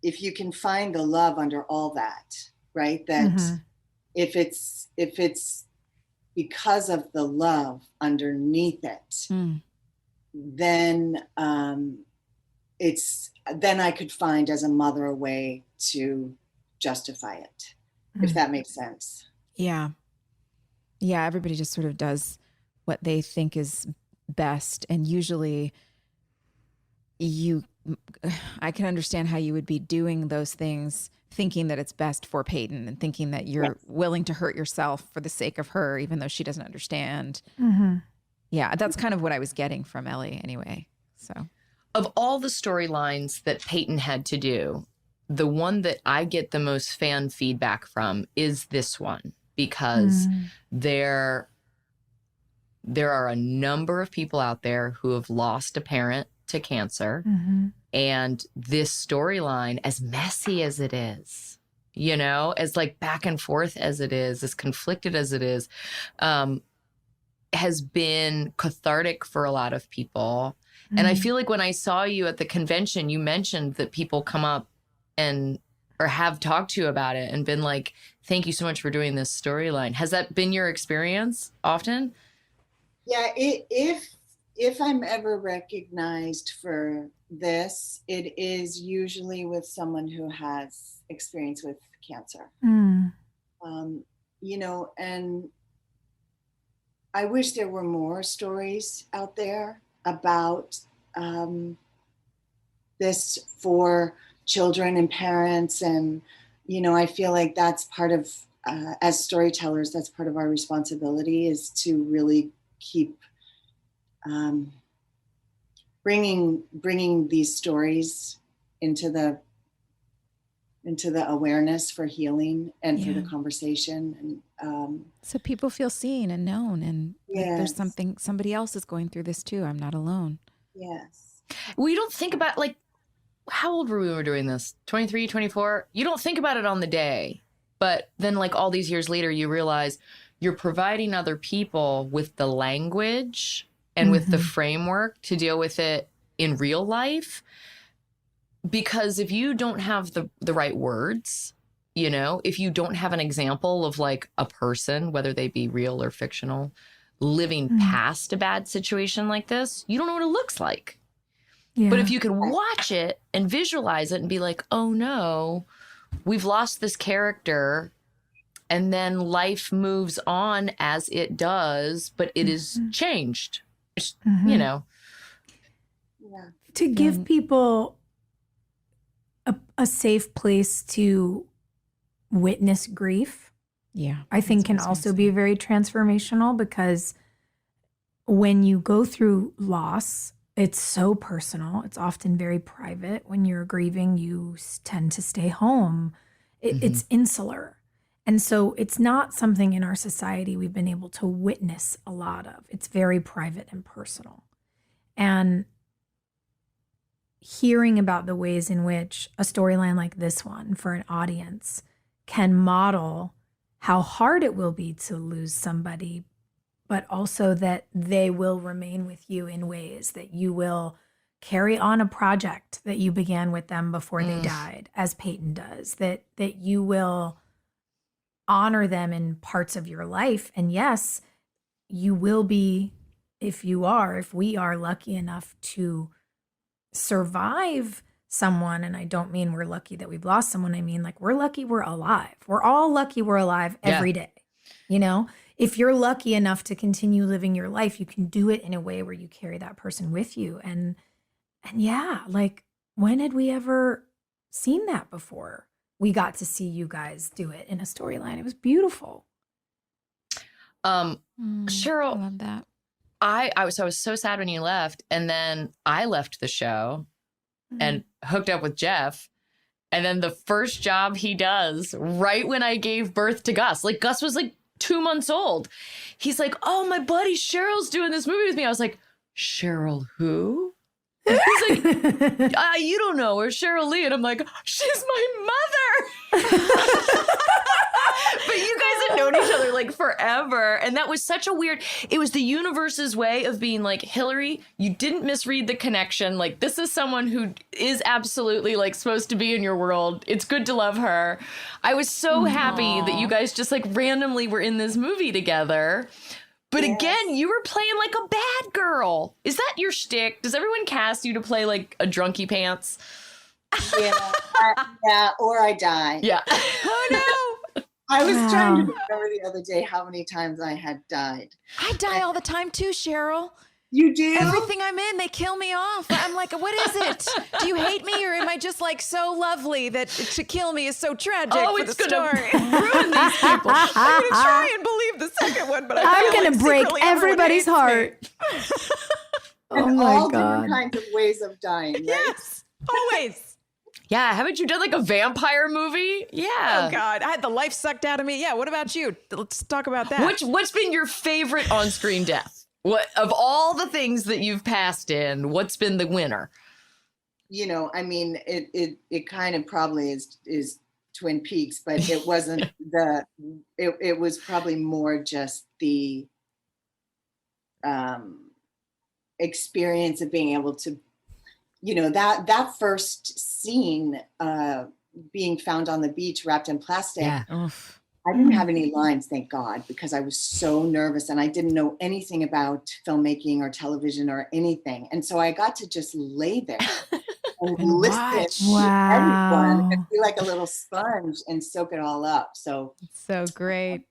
if you can find the love under all that, right? That if it's because of the love underneath it, then I could find as a mother a way to justify it, if that makes sense. Yeah. Yeah. Everybody just sort of does what they think is best. And usually I can understand how you would be doing those things thinking that it's best for Peyton and thinking that you're willing to hurt yourself for the sake of her, even though she doesn't understand. Yeah, that's kind of what I was getting from Ellie anyway. So, of all the storylines that Peyton had to do, the one that I get the most fan feedback from is this one, because there are a number of people out there who have lost a parent to cancer. And this storyline, as messy as it is, as like back and forth as it is, as conflicted as it is, has been cathartic for a lot of people. And I feel like when I saw you at the convention, you mentioned that people come up or have talked to you about it and been like, thank you so much for doing this storyline. Has that been your experience often? Yeah, if I'm ever recognized for this, it is usually with someone who has experience with cancer. And I wish there were more stories out there about this for children and parents. And, I feel like that's part of, as storytellers, that's part of our responsibility, is to really keep bringing these stories into the awareness for healing and for the conversation, and so people feel seen and known, and like there's somebody else is going through this too. I'm not alone. Yes. We don't think about, like, how old were we when we were doing this? 23, 24? You don't think about it on the day, but then like all these years later, you realize you're providing other people with the language and with the framework to deal with it in real life. Because if you don't have the right words, if you don't have an example of like a person, whether they be real or fictional, living past a bad situation like this, you don't know what it looks like. Yeah. But if you can watch it and visualize it and be like, oh no, we've lost this character, and then life moves on as it does, but it is changed, To give people a safe place to witness grief, I think can also be very transformational, because when you go through loss, it's so personal. It's often very private. When you're grieving, you tend to stay home. It's insular. And so it's not something in our society we've been able to witness a lot of. It's very private and personal. And hearing about the ways in which a storyline like this one for an audience can model how hard it will be to lose somebody, but also that they will remain with you in ways that you will carry on a project that you began with them before they died, as Peyton does, that you will honor them in parts of your life. And yes, you will be, if we are lucky enough to survive someone, and I don't mean we're lucky that we've lost someone. I mean, like, we're lucky we're alive. We're all lucky we're alive every day. You know, if you're lucky enough to continue living your life, you can do it in a way where you carry that person with you. And yeah, like, when had we ever seen that before? We got to see you guys do it in a storyline. It was beautiful. Cheryl, I love that. I was so sad when you left, and then I left the show and hooked up with Jeff. And then the first job he does right when I gave birth to Gus, like Gus was like 2 months old. He's like, "Oh, my buddy Cheryl's doing this movie with me." I was like, "Cheryl who?" He's like, "You don't know her, Sheryl Lee." And I'm like, "She's my mother." But you guys had known each other like forever. And that was such a weird, it was the universe's way of being like, Hilarie, you didn't misread the connection. Like, this is someone who is absolutely like supposed to be in your world. It's good to love her. I was so happy that you guys just like randomly were in this movie together. But again, you were playing like a bad girl. Is that your shtick? Does everyone cast you to play like a drunky pants? Yeah, or I die. Yeah. Oh no. I was trying to remember the other day how many times I had died. I die all the time too, Cheryl. You do? Everything I'm in, they kill me off. I'm like, what is it? Do you hate me, or am I just like so lovely that to kill me is so tragic for the story? Ruin these people. I'm gonna try and believe the second one, but I'm feel gonna like break secretly everyone everybody's hates me. heart. And Oh my all God. different kinds of ways of dying, right? Yes, always. Yeah, haven't you done like a vampire movie? Yeah. Oh God, I had the life sucked out of me. Yeah, what about you? Let's talk about that. What's been your favorite on-screen death? What of all the things that you've passed in, what's been the winner? You know, I mean, it kind of probably is Twin Peaks, but it wasn't it was probably more just the experience of being able to, you know, that first scene, being found on the beach wrapped in plastic. Yeah. I didn't have any lines, thank God, because I was so nervous and I didn't know anything about filmmaking or television or anything. And so I got to just lay there and listen to everyone and be like a little sponge and soak it all up. So so great.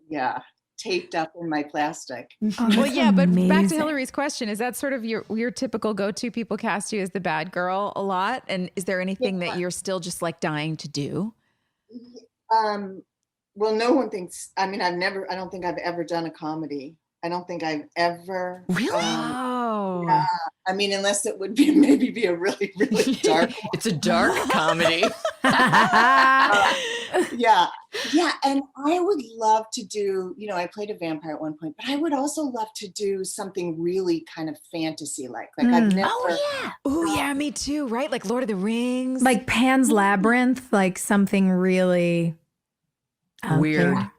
yeah, taped up in my plastic. Well, yeah, but back to Hilarie's question, is that sort of your typical go-to? People cast you as the bad girl a lot, and is there anything that you're still just like dying to do? Well, no one thinks, I mean, I don't think I've ever done a comedy. I don't think I've ever. Really? Yeah, I mean, unless it would maybe be a really, really dark one. It's a dark comedy. Yeah. And I would love to do, you know, I played a vampire at one point, but I would also love to do something really kind of fantasy-like. Like I've never. Oh, yeah, me too, right? Like Lord of the Rings. Like Pan's Labyrinth, like something really Weird. there.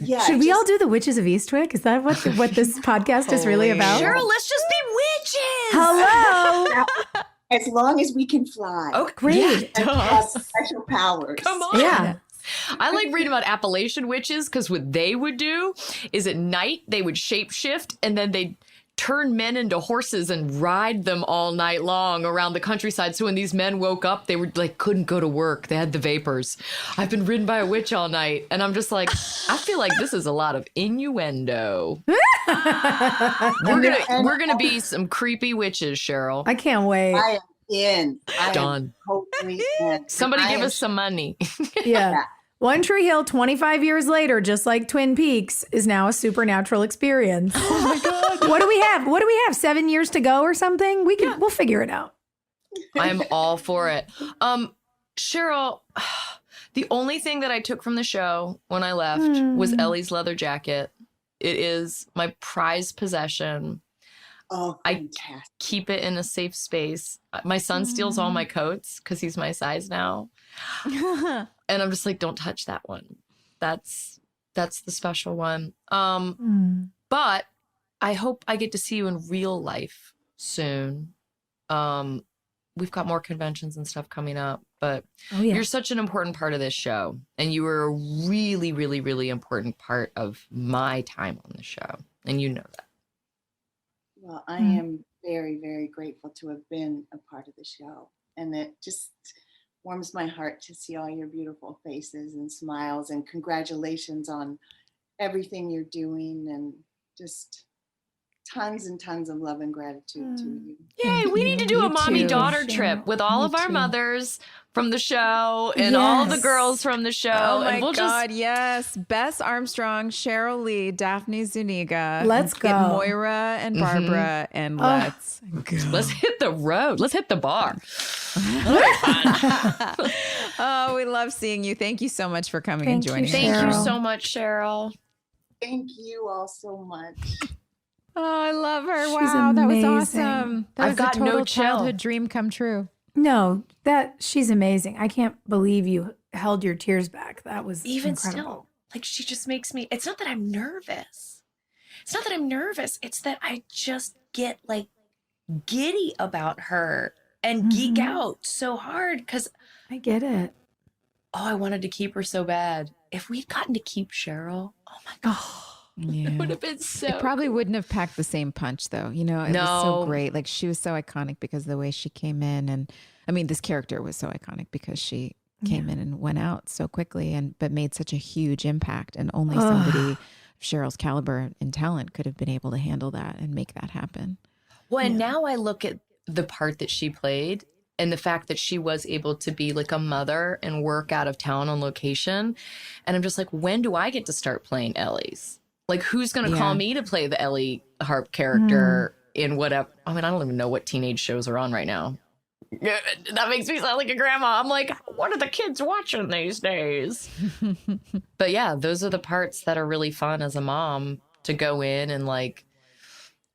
Yeah. Should we all do the Witches of Eastwick? Is that what this podcast is really about? Cheryl, let's just be witches. Hello. As long as we can fly. Oh, Great. And have special powers. Come on. Yeah. I like reading about Appalachian witches because what they would do is at night they would shapeshift and then they'd turn men into horses and ride them all night long around the countryside. So when these men woke up, they were like, couldn't go to work. They had the vapors. I've been ridden by a witch all night. And I'm just like, I feel like this is a lot of innuendo. We're gonna be some creepy witches, Cheryl. I can't wait. I am in. I Done. am totally in. Somebody I give am us some money. Yeah. One Tree Hill, 25 years later, just like Twin Peaks, is now a supernatural experience. Oh my God. What do we have? 7 years to go or something? We'll figure it out. I'm all for it. Cheryl, the only thing that I took from the show when I left was Ellie's leather jacket. It is my prized possession. Oh, I fantastic. keep it in a safe space. My son steals all my coats because he's my size now. And I'm just like, don't touch that one. That's the special one. But I hope I get to see you in real life soon. We've got more conventions and stuff coming up, but you're such an important part of this show. And you were a really, really, really important part of my time on the show. And you know that. Well, I am very, very grateful to have been a part of the show. And it just warms my heart to see all your beautiful faces and smiles, and congratulations on everything you're doing, and just tons and tons of love and gratitude to you. Yay, we need to do a mommy-daughter trip with all of our mothers from the show and all the girls from the show. Oh my and we'll God, yes. Bess Armstrong, Sheryl Lee, Daphne Zuniga. Let's go. Get Moira and Barbara and let's go. Let's hit the road. Let's hit the bar. Oh, we love seeing you. Thank you so much for coming and joining us. Thank you Cheryl. so much, Cheryl. Thank you all so much. Oh, I love her. She's Wow, that was amazing. awesome. That I've was got a no total chill. childhood dream come true. No, she's amazing. I can't believe you held your tears back. That was Even incredible. still, like she just makes me, it's not that I'm nervous. It's not that I'm nervous. It's that I just get like giddy about her and geek out so hard because, I get it. I wanted to keep her so bad. If we'd gotten to keep Cheryl, oh my God. Yeah. It would have been so It probably wouldn't have packed the same punch, though. You know, it was so No. great. Like, she was so iconic because of the way she came in. And I mean, this character was so iconic because she came in and went out so quickly, but made such a huge impact. And only somebody of Cheryl's caliber and talent could have been able to handle that and make that happen. Well, and now I look at the part that she played and the fact that she was able to be like a mother and work out of town on location. And I'm just like, when do I get to start playing Ellie's? Like, who's going to call me to play the Ellie Harp character in whatever? I mean, I don't even know what teenage shows are on right now. That makes me sound like a grandma. I'm like, what are the kids watching these days? But yeah, those are the parts that are really fun as a mom, to go in and like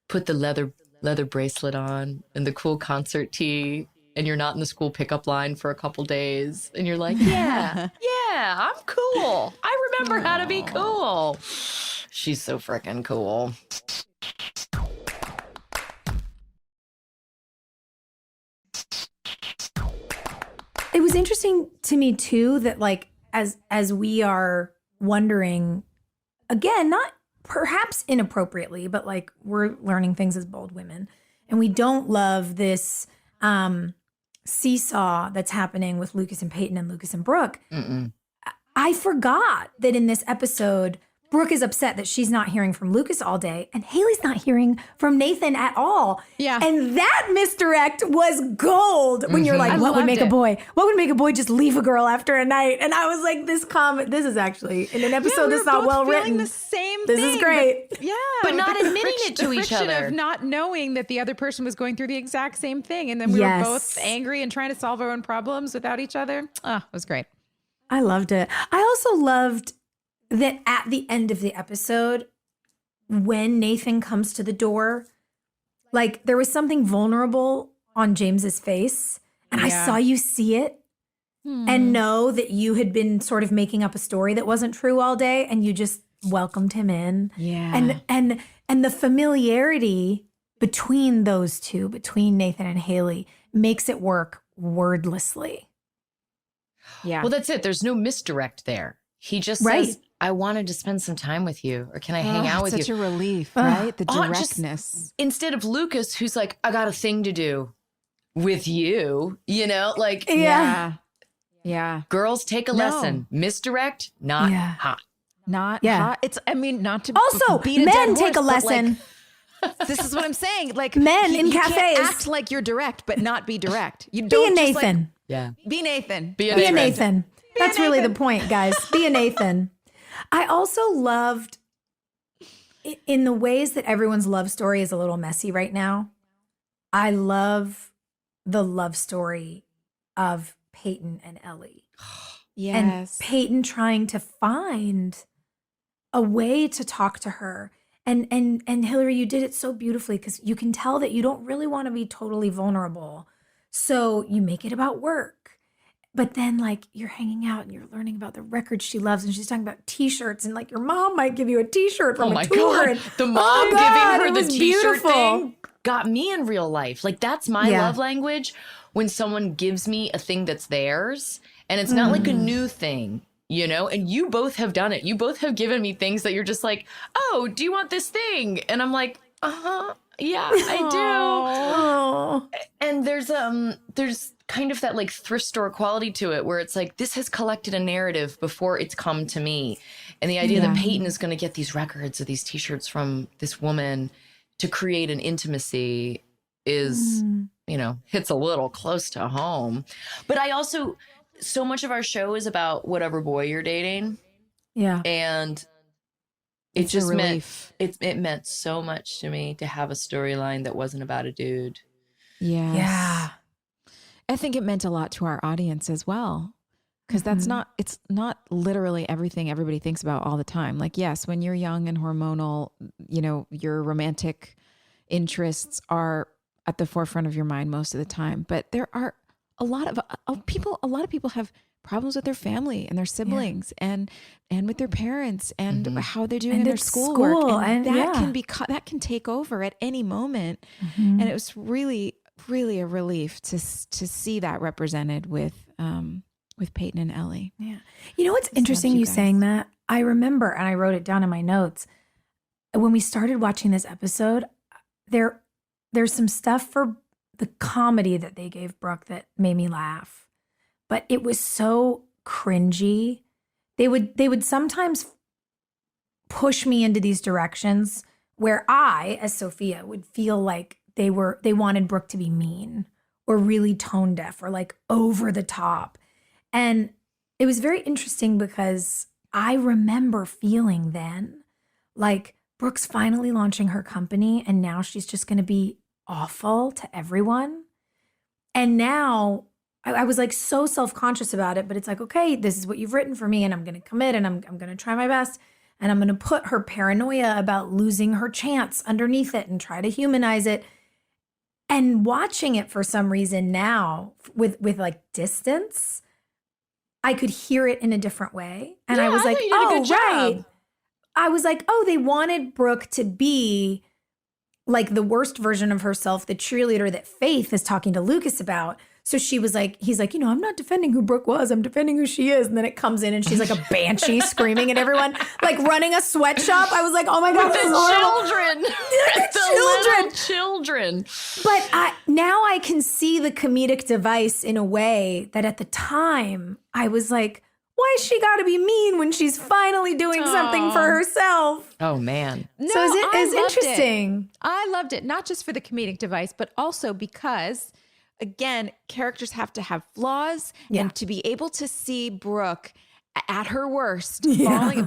put the leather bracelet on and the cool concert tee, and you're not in the school pickup line for a couple days, and you're like, yeah, I'm cool. I remember how to be cool. She's so freaking cool. It was interesting to me too that like as we are wondering, again, not perhaps inappropriately, but like we're learning things as bold women, and we don't love this seesaw that's happening with Lucas and Peyton and Lucas and Brooke. I forgot that in this episode, Brooke is upset that she's not hearing from Lucas all day, and Haley's not hearing from Nathan at all. Yeah. And that misdirect was gold when you're like, what would loved make a it. boy? What would make a boy just leave a girl after a night? And I was like, this is actually in an episode that's not well written. The same This thing, is great. But, yeah. But with not the admitting it to the each friction other. of not knowing that the other person was going through the exact same thing. And then we were both angry and trying to solve our own problems without each other. Oh, it was great. I loved it. I also loved that at the end of the episode, when Nathan comes to the door, like there was something vulnerable on James's face, and I saw you see it and know that you had been sort of making up a story that wasn't true all day, and you just welcomed him in. Yeah. And the familiarity between those two, between Nathan and Haley, makes it work wordlessly. Yeah. Well, that's it. There's no misdirect there. He just says, I wanted to spend some time with you, or can I hang out with such you? a relief, right? The Just directness. instead of Lucas, who's like, I got a thing to do with you, you know, like, Yeah. Yeah. girls take a lesson. Misdirect, not hot. Not Yeah. hot. It's, I mean, not to Also, beat a men dead take a horse, but, like, lesson. this is what I'm saying. Like, Men in you cafes. can't act like you're direct, but not be direct. You Be don't a just, like, Nathan. Yeah. be Nathan. Be a Be a Nathan. Nathan. That's really the Nathan. point, guys. Be a Nathan. I also loved in the ways that everyone's love story is a little messy right now. I love the love story of Peyton and Ellie. And Peyton trying to find a way to talk to her. And Hilarie, you did it so beautifully because you can tell that you don't really want to be totally vulnerable. So you make it about work. But then like you're hanging out and you're learning about the records she loves, and she's talking about t-shirts, and like your mom might give you a t-shirt from Oh a my tour. God. And, The mom God, it giving her was the t-shirt beautiful. thing got me in real life. Like, that's my Yeah. love language. When someone gives me a thing that's theirs, and it's not like a new thing, you know? And you both have done it. You both have given me things that you're just like, oh, do you want this thing? And I'm like, uh-huh. Yeah, I do. Oh. And there's kind of that like thrift store quality to it where it's like, this has collected a narrative before it's come to me. And the idea that Peyton is going to get these records or these t-shirts from this woman to create an intimacy is, you know, hits a little close to home. But I also, so much of our show is about whatever boy you're dating. Yeah. And it just meant, it meant so much to me to have a storyline that wasn't about a dude. Yes. Yeah. I think it meant a lot to our audience as well. Because it's not literally everything everybody thinks about all the time. Like, yes, when you're young and hormonal, you know, your romantic interests are at the forefront of your mind most of the time. But there are a lot of people have problems with their family and their siblings and with their parents and how they're doing in their schoolwork. And that can take over at any moment. And it was really, really a relief to see that represented with Peyton and Ellie. Yeah. You know what's interesting you saying that? I remember, and I wrote it down in my notes, when we started watching this episode, there's some stuff for the comedy that they gave Brooke that made me laugh. But it was so cringy. They would sometimes push me into these directions where I, as Sophia, would feel like they wanted Brooke to be mean or really tone deaf or like over the top. And it was very interesting because I remember feeling then like Brooke's finally launching her company and now she's just going to be awful to everyone. And now I was like so self-conscious about it, but it's like, okay, this is what you've written for me and I'm going to commit and I'm going to try my best. And I'm going to put her paranoia about losing her chance underneath it and try to humanize it. And watching it for some reason now with like distance, I could hear it in a different way. And I was like, oh, right. I was like, oh, they wanted Brooke to be like the worst version of herself, the cheerleader that Faith is talking to Lucas about. So she was like, he's like, you know, I'm not defending who Brooke was. I'm defending who she is. And then it comes in and she's like a banshee screaming at everyone, like running a sweatshop. I was like, oh my God, this is horrible. The children. But now I can see the comedic device in a way that at the time I was like, why she got to be mean when she's finally doing something for herself? Oh, man. No, so it's interesting. I loved it, not just for the comedic device, but also because, again, characters have to have flaws and to be able to see Brooke at her worst,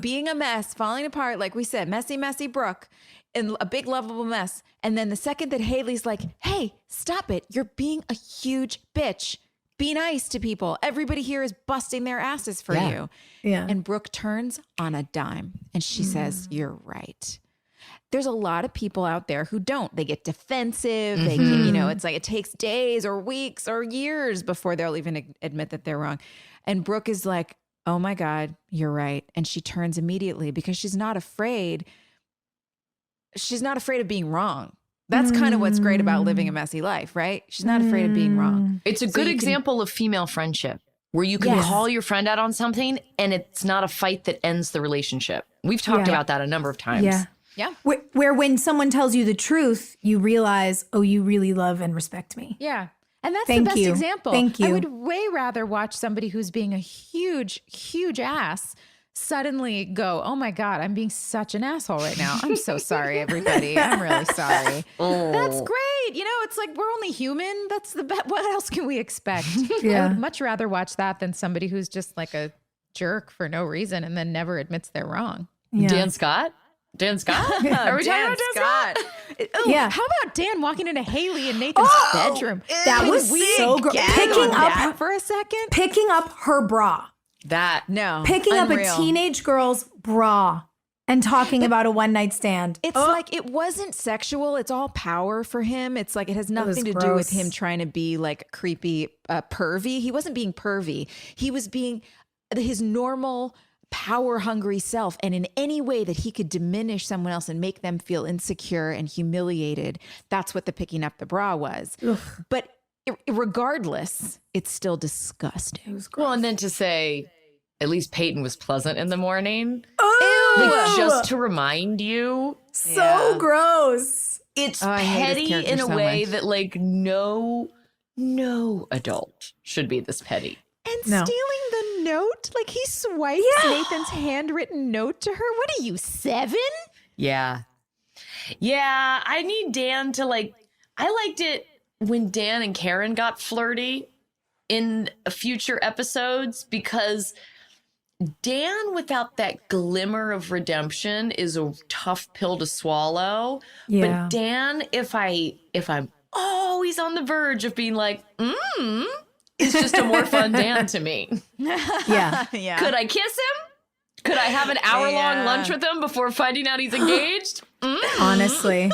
being a mess, falling apart, like we said, messy Brooke, and a big lovable mess. And then the second that Haley's like, hey, stop it. You're being a huge bitch. Be nice to people. Everybody here is busting their asses for you. Yeah. And Brooke turns on a dime and she says, you're right. There's a lot of people out there who don't. They get defensive. They can, you know, it's like it takes days or weeks or years before they'll even admit that they're wrong. And Brooke is like, oh my God, you're right. And she turns immediately because she's not afraid. She's not afraid of being wrong. That's kind of what's great about living a messy life, right? She's not afraid of being wrong. It's a good example of female friendship where you can call your friend out on something and it's not a fight that ends the relationship. We've talked about that a number of times. Yeah. Where when someone tells you the truth, you realize, oh, you really love and respect me. Yeah. And that's Thank the best you. example. Thank you. I would way rather watch somebody who's being a huge, huge ass suddenly go, oh my God, I'm being such an asshole right now. I'm so sorry, everybody. I'm really sorry. That's great. You know, it's like, we're only human. That's the best. What else can we expect? I would much rather watch that than somebody who's just like a jerk for no reason and then never admits they're wrong. Yeah. Dan Scott? Are we talking about Dan Scott? Oh, how about Dan walking into Haley and Nathan's bedroom? That was so great. Picking up for a second. Picking up her bra. Picking up a teenage girl's bra and talking about a one night stand. It's like, it wasn't sexual. It's all power for him. It's like, it has nothing to do with him trying to be like creepy, pervy. He wasn't being pervy. He was being his normal power hungry self. And in any way that he could diminish someone else and make them feel insecure and humiliated, that's what the picking up the bra was. Ugh. But regardless, it's still disgusting. Well, and then to say, at least Peyton was pleasant in the morning. Oh, like, just to remind you. So gross. It's I hate his petty character in a so way much. that like no adult should be this petty. And No. stealing the note? Like he swipes Nathan's handwritten note to her? What are you, 7? Yeah. Yeah, I need Dan to like, I liked it when Dan and Karen got flirty in future episodes because Dan without that glimmer of redemption is a tough pill to swallow. Yeah. But Dan, if I'm always on the verge of being like, is just a more fun Dan to me. Yeah. Yeah. Could I kiss him? Could I have an hour-long Yeah. lunch with him before finding out he's engaged? Honestly.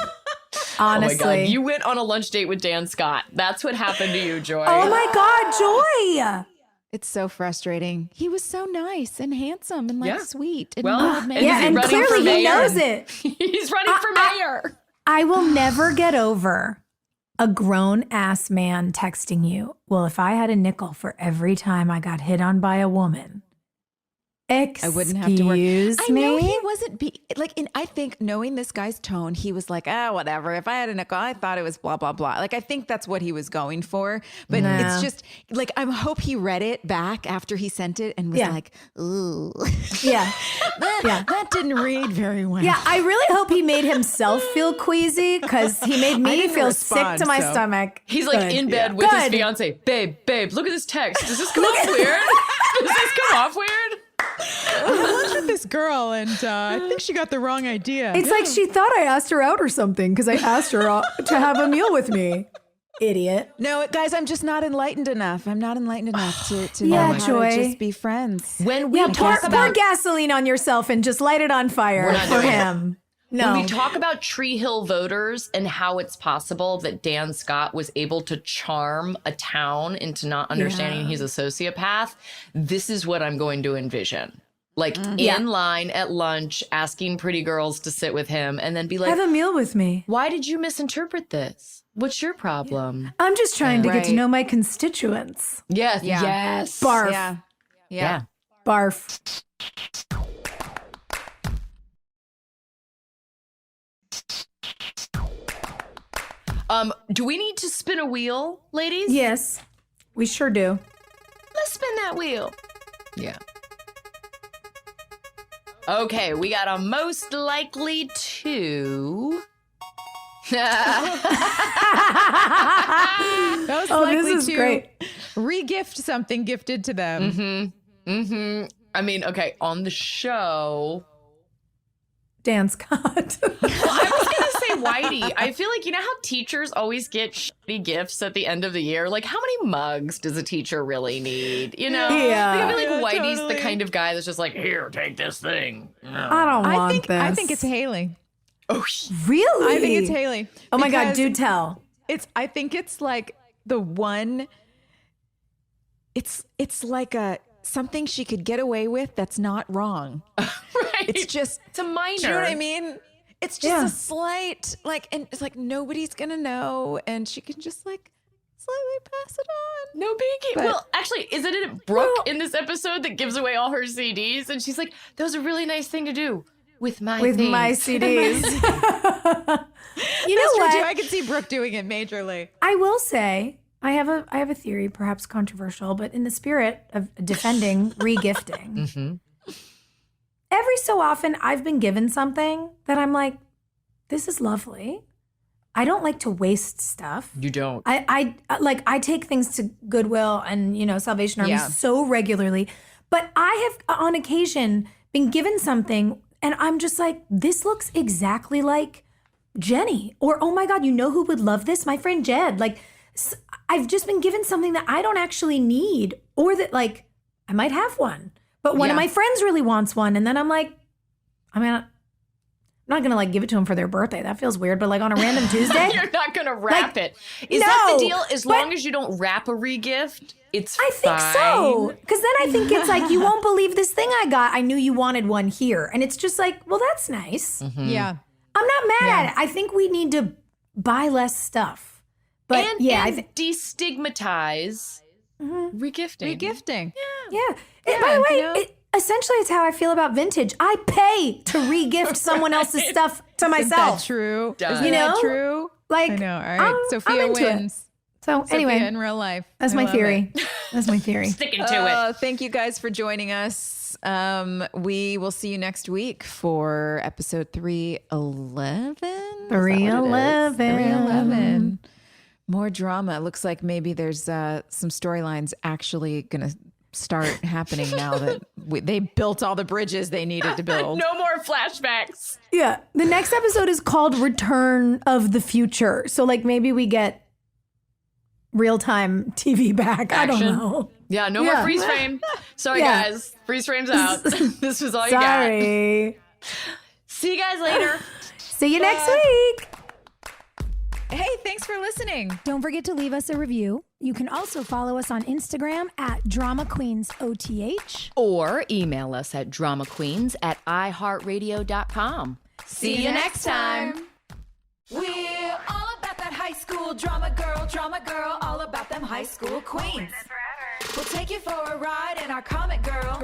Oh my God, you went on a lunch date with Dan Scott. That's what happened to you, Joy. Oh my God, Joy. It's so frustrating. He was so nice and handsome and like Yeah. sweet. And Well, mild mannered. Is Yeah, he and running for clearly he mayor? knows it. He's running for mayor. I will never get over a grown ass man texting you. Well, if I had a nickel for every time I got hit on by a woman, I wouldn't have to work. excuse I know me? he wasn't I think knowing this guy's tone, he was like, whatever. If I had a nickel, I thought it was blah, blah, blah. Like, I think that's what he was going for. But No. it's just like, I hope he read it back after he sent it and was Yeah. like, ooh, Yeah. that didn't read very well. Yeah, I really hope he made himself feel queasy because he made me didn't feel respond, sick to my so- stomach. He's like Good. in bed with his Good. fiance. Babe, look at this text. Does this come off weird? Does this come off weird? I lunch with this girl and I think she got the wrong idea. It's like she thought I asked her out or something because I asked her to have a meal with me. Idiot. No, guys, I'm just not enlightened enough. I'm not enlightened enough to Yeah, know how Joy. to just be friends. When we Yeah, talk pour about gasoline on yourself and just light it on fire We're not for doing it. him. No. When we talk about Tree Hill voters and how it's possible that Dan Scott was able to charm a town into not understanding he's a sociopath, this is what I'm going to envision. Like in line at lunch, asking pretty girls to sit with him and then be like, have a meal with me. why did you misinterpret this? What's your problem? I'm just trying to get to Right. know my constituents. Yes. Yeah. Yes. Barf. Yeah. Yeah. Barf. Do we need to spin a wheel, ladies? Yes, we sure do. Let's spin that wheel. Yeah. Okay, we got a most likely to. Most Oh, likely this is to great. re-gift something gifted to them. I mean, okay, on the show. Dan Scott. I was gonna say Whitey. I feel like, you know how teachers always get shitty gifts at the end of the year? Like, how many mugs does a teacher really need? You know? Yeah. Like, I feel like Yeah, Whitey's totally. the kind of guy that's just like, here, take this thing. I don't want this. I think it's Haley. Really? I think it's Haley. Oh my God, Because do tell. I think it's like the one. It's like something she could get away with that's not wrong. Right. It's just It's a minor. Do you know what I mean? It's just Yeah. a slight and it's like nobody's gonna know, and she can just like slightly pass it on. No biggie. But- Well, actually, isn't it Brooke in this episode that gives away all her CDs? And she's like, that was a really nice thing to do with my With things. my CDs. You know That's true, what? too. I can see Brooke doing it majorly. I will say I have a theory, perhaps controversial, but in the spirit of defending regifting. Every so often I've been given something that I'm like, this is lovely. I don't like to waste stuff. You don't. I take things to Goodwill and, Salvation Army Yeah. so regularly, but I have on occasion been given something and I'm just like, this looks exactly like Jenny, or, oh my God, you know who would love this? My friend Jed. Like, I've just been given something that I don't actually need, or that like I might have one, but one of Yeah. my friends really wants one. And then I'm like, I'm not going to like give it to them for their birthday. That feels weird. But like on a random Tuesday, You're not going to wrap Like, it. Is that no, the deal? As but- long as you don't wrap a regift, it's I think fine. so. Because then I think it's like, you won't believe this thing I got. I knew you wanted one here. And it's just like, well, that's nice. Yeah. I'm not mad at it. I think we need to buy less stuff. But And, yeah, I and think, destigmatize regifting. Regifting. yeah. By the way, essentially it's how I feel about vintage. I pay to re-gift someone else's stuff to myself. Is that true? Done. Isn't You know? that true? Like, I know. All right. Sophia into it. wins. So anyway, Sophia in real life. that's I my love theory. it. That's my theory. Sticking to it. Thank you guys for joining us. We will see you next week for episode 311. 311. 311. More drama. Looks like maybe there's some storylines actually going to start happening now that they built all the bridges they needed to build. No more flashbacks. Yeah. The next episode is called Return of the Future. So like maybe we get real-time TV back. I don't Action. know. Yeah, no Yeah. more freeze frame. Sorry, Yeah. guys. Freeze frame's out. This was all you got. Sorry. See you guys later. See you next week. Hey, thanks for listening. Don't forget to leave us a review. You can also follow us on Instagram at DramaQueensOTH. Or email us at dramaqueens@iheartradio.com. See you next time. We're all about that high school drama girl, all about them high school queens. We'll take you for a ride in our comic girl,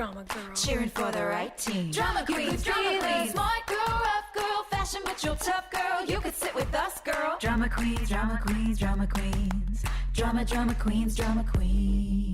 cheering for the right team. Drama queens, smart girl, rough girl, fashion but you're tough girl. You could sit with us, girl. Drama queens, drama queens, drama queens, drama queens, drama queens.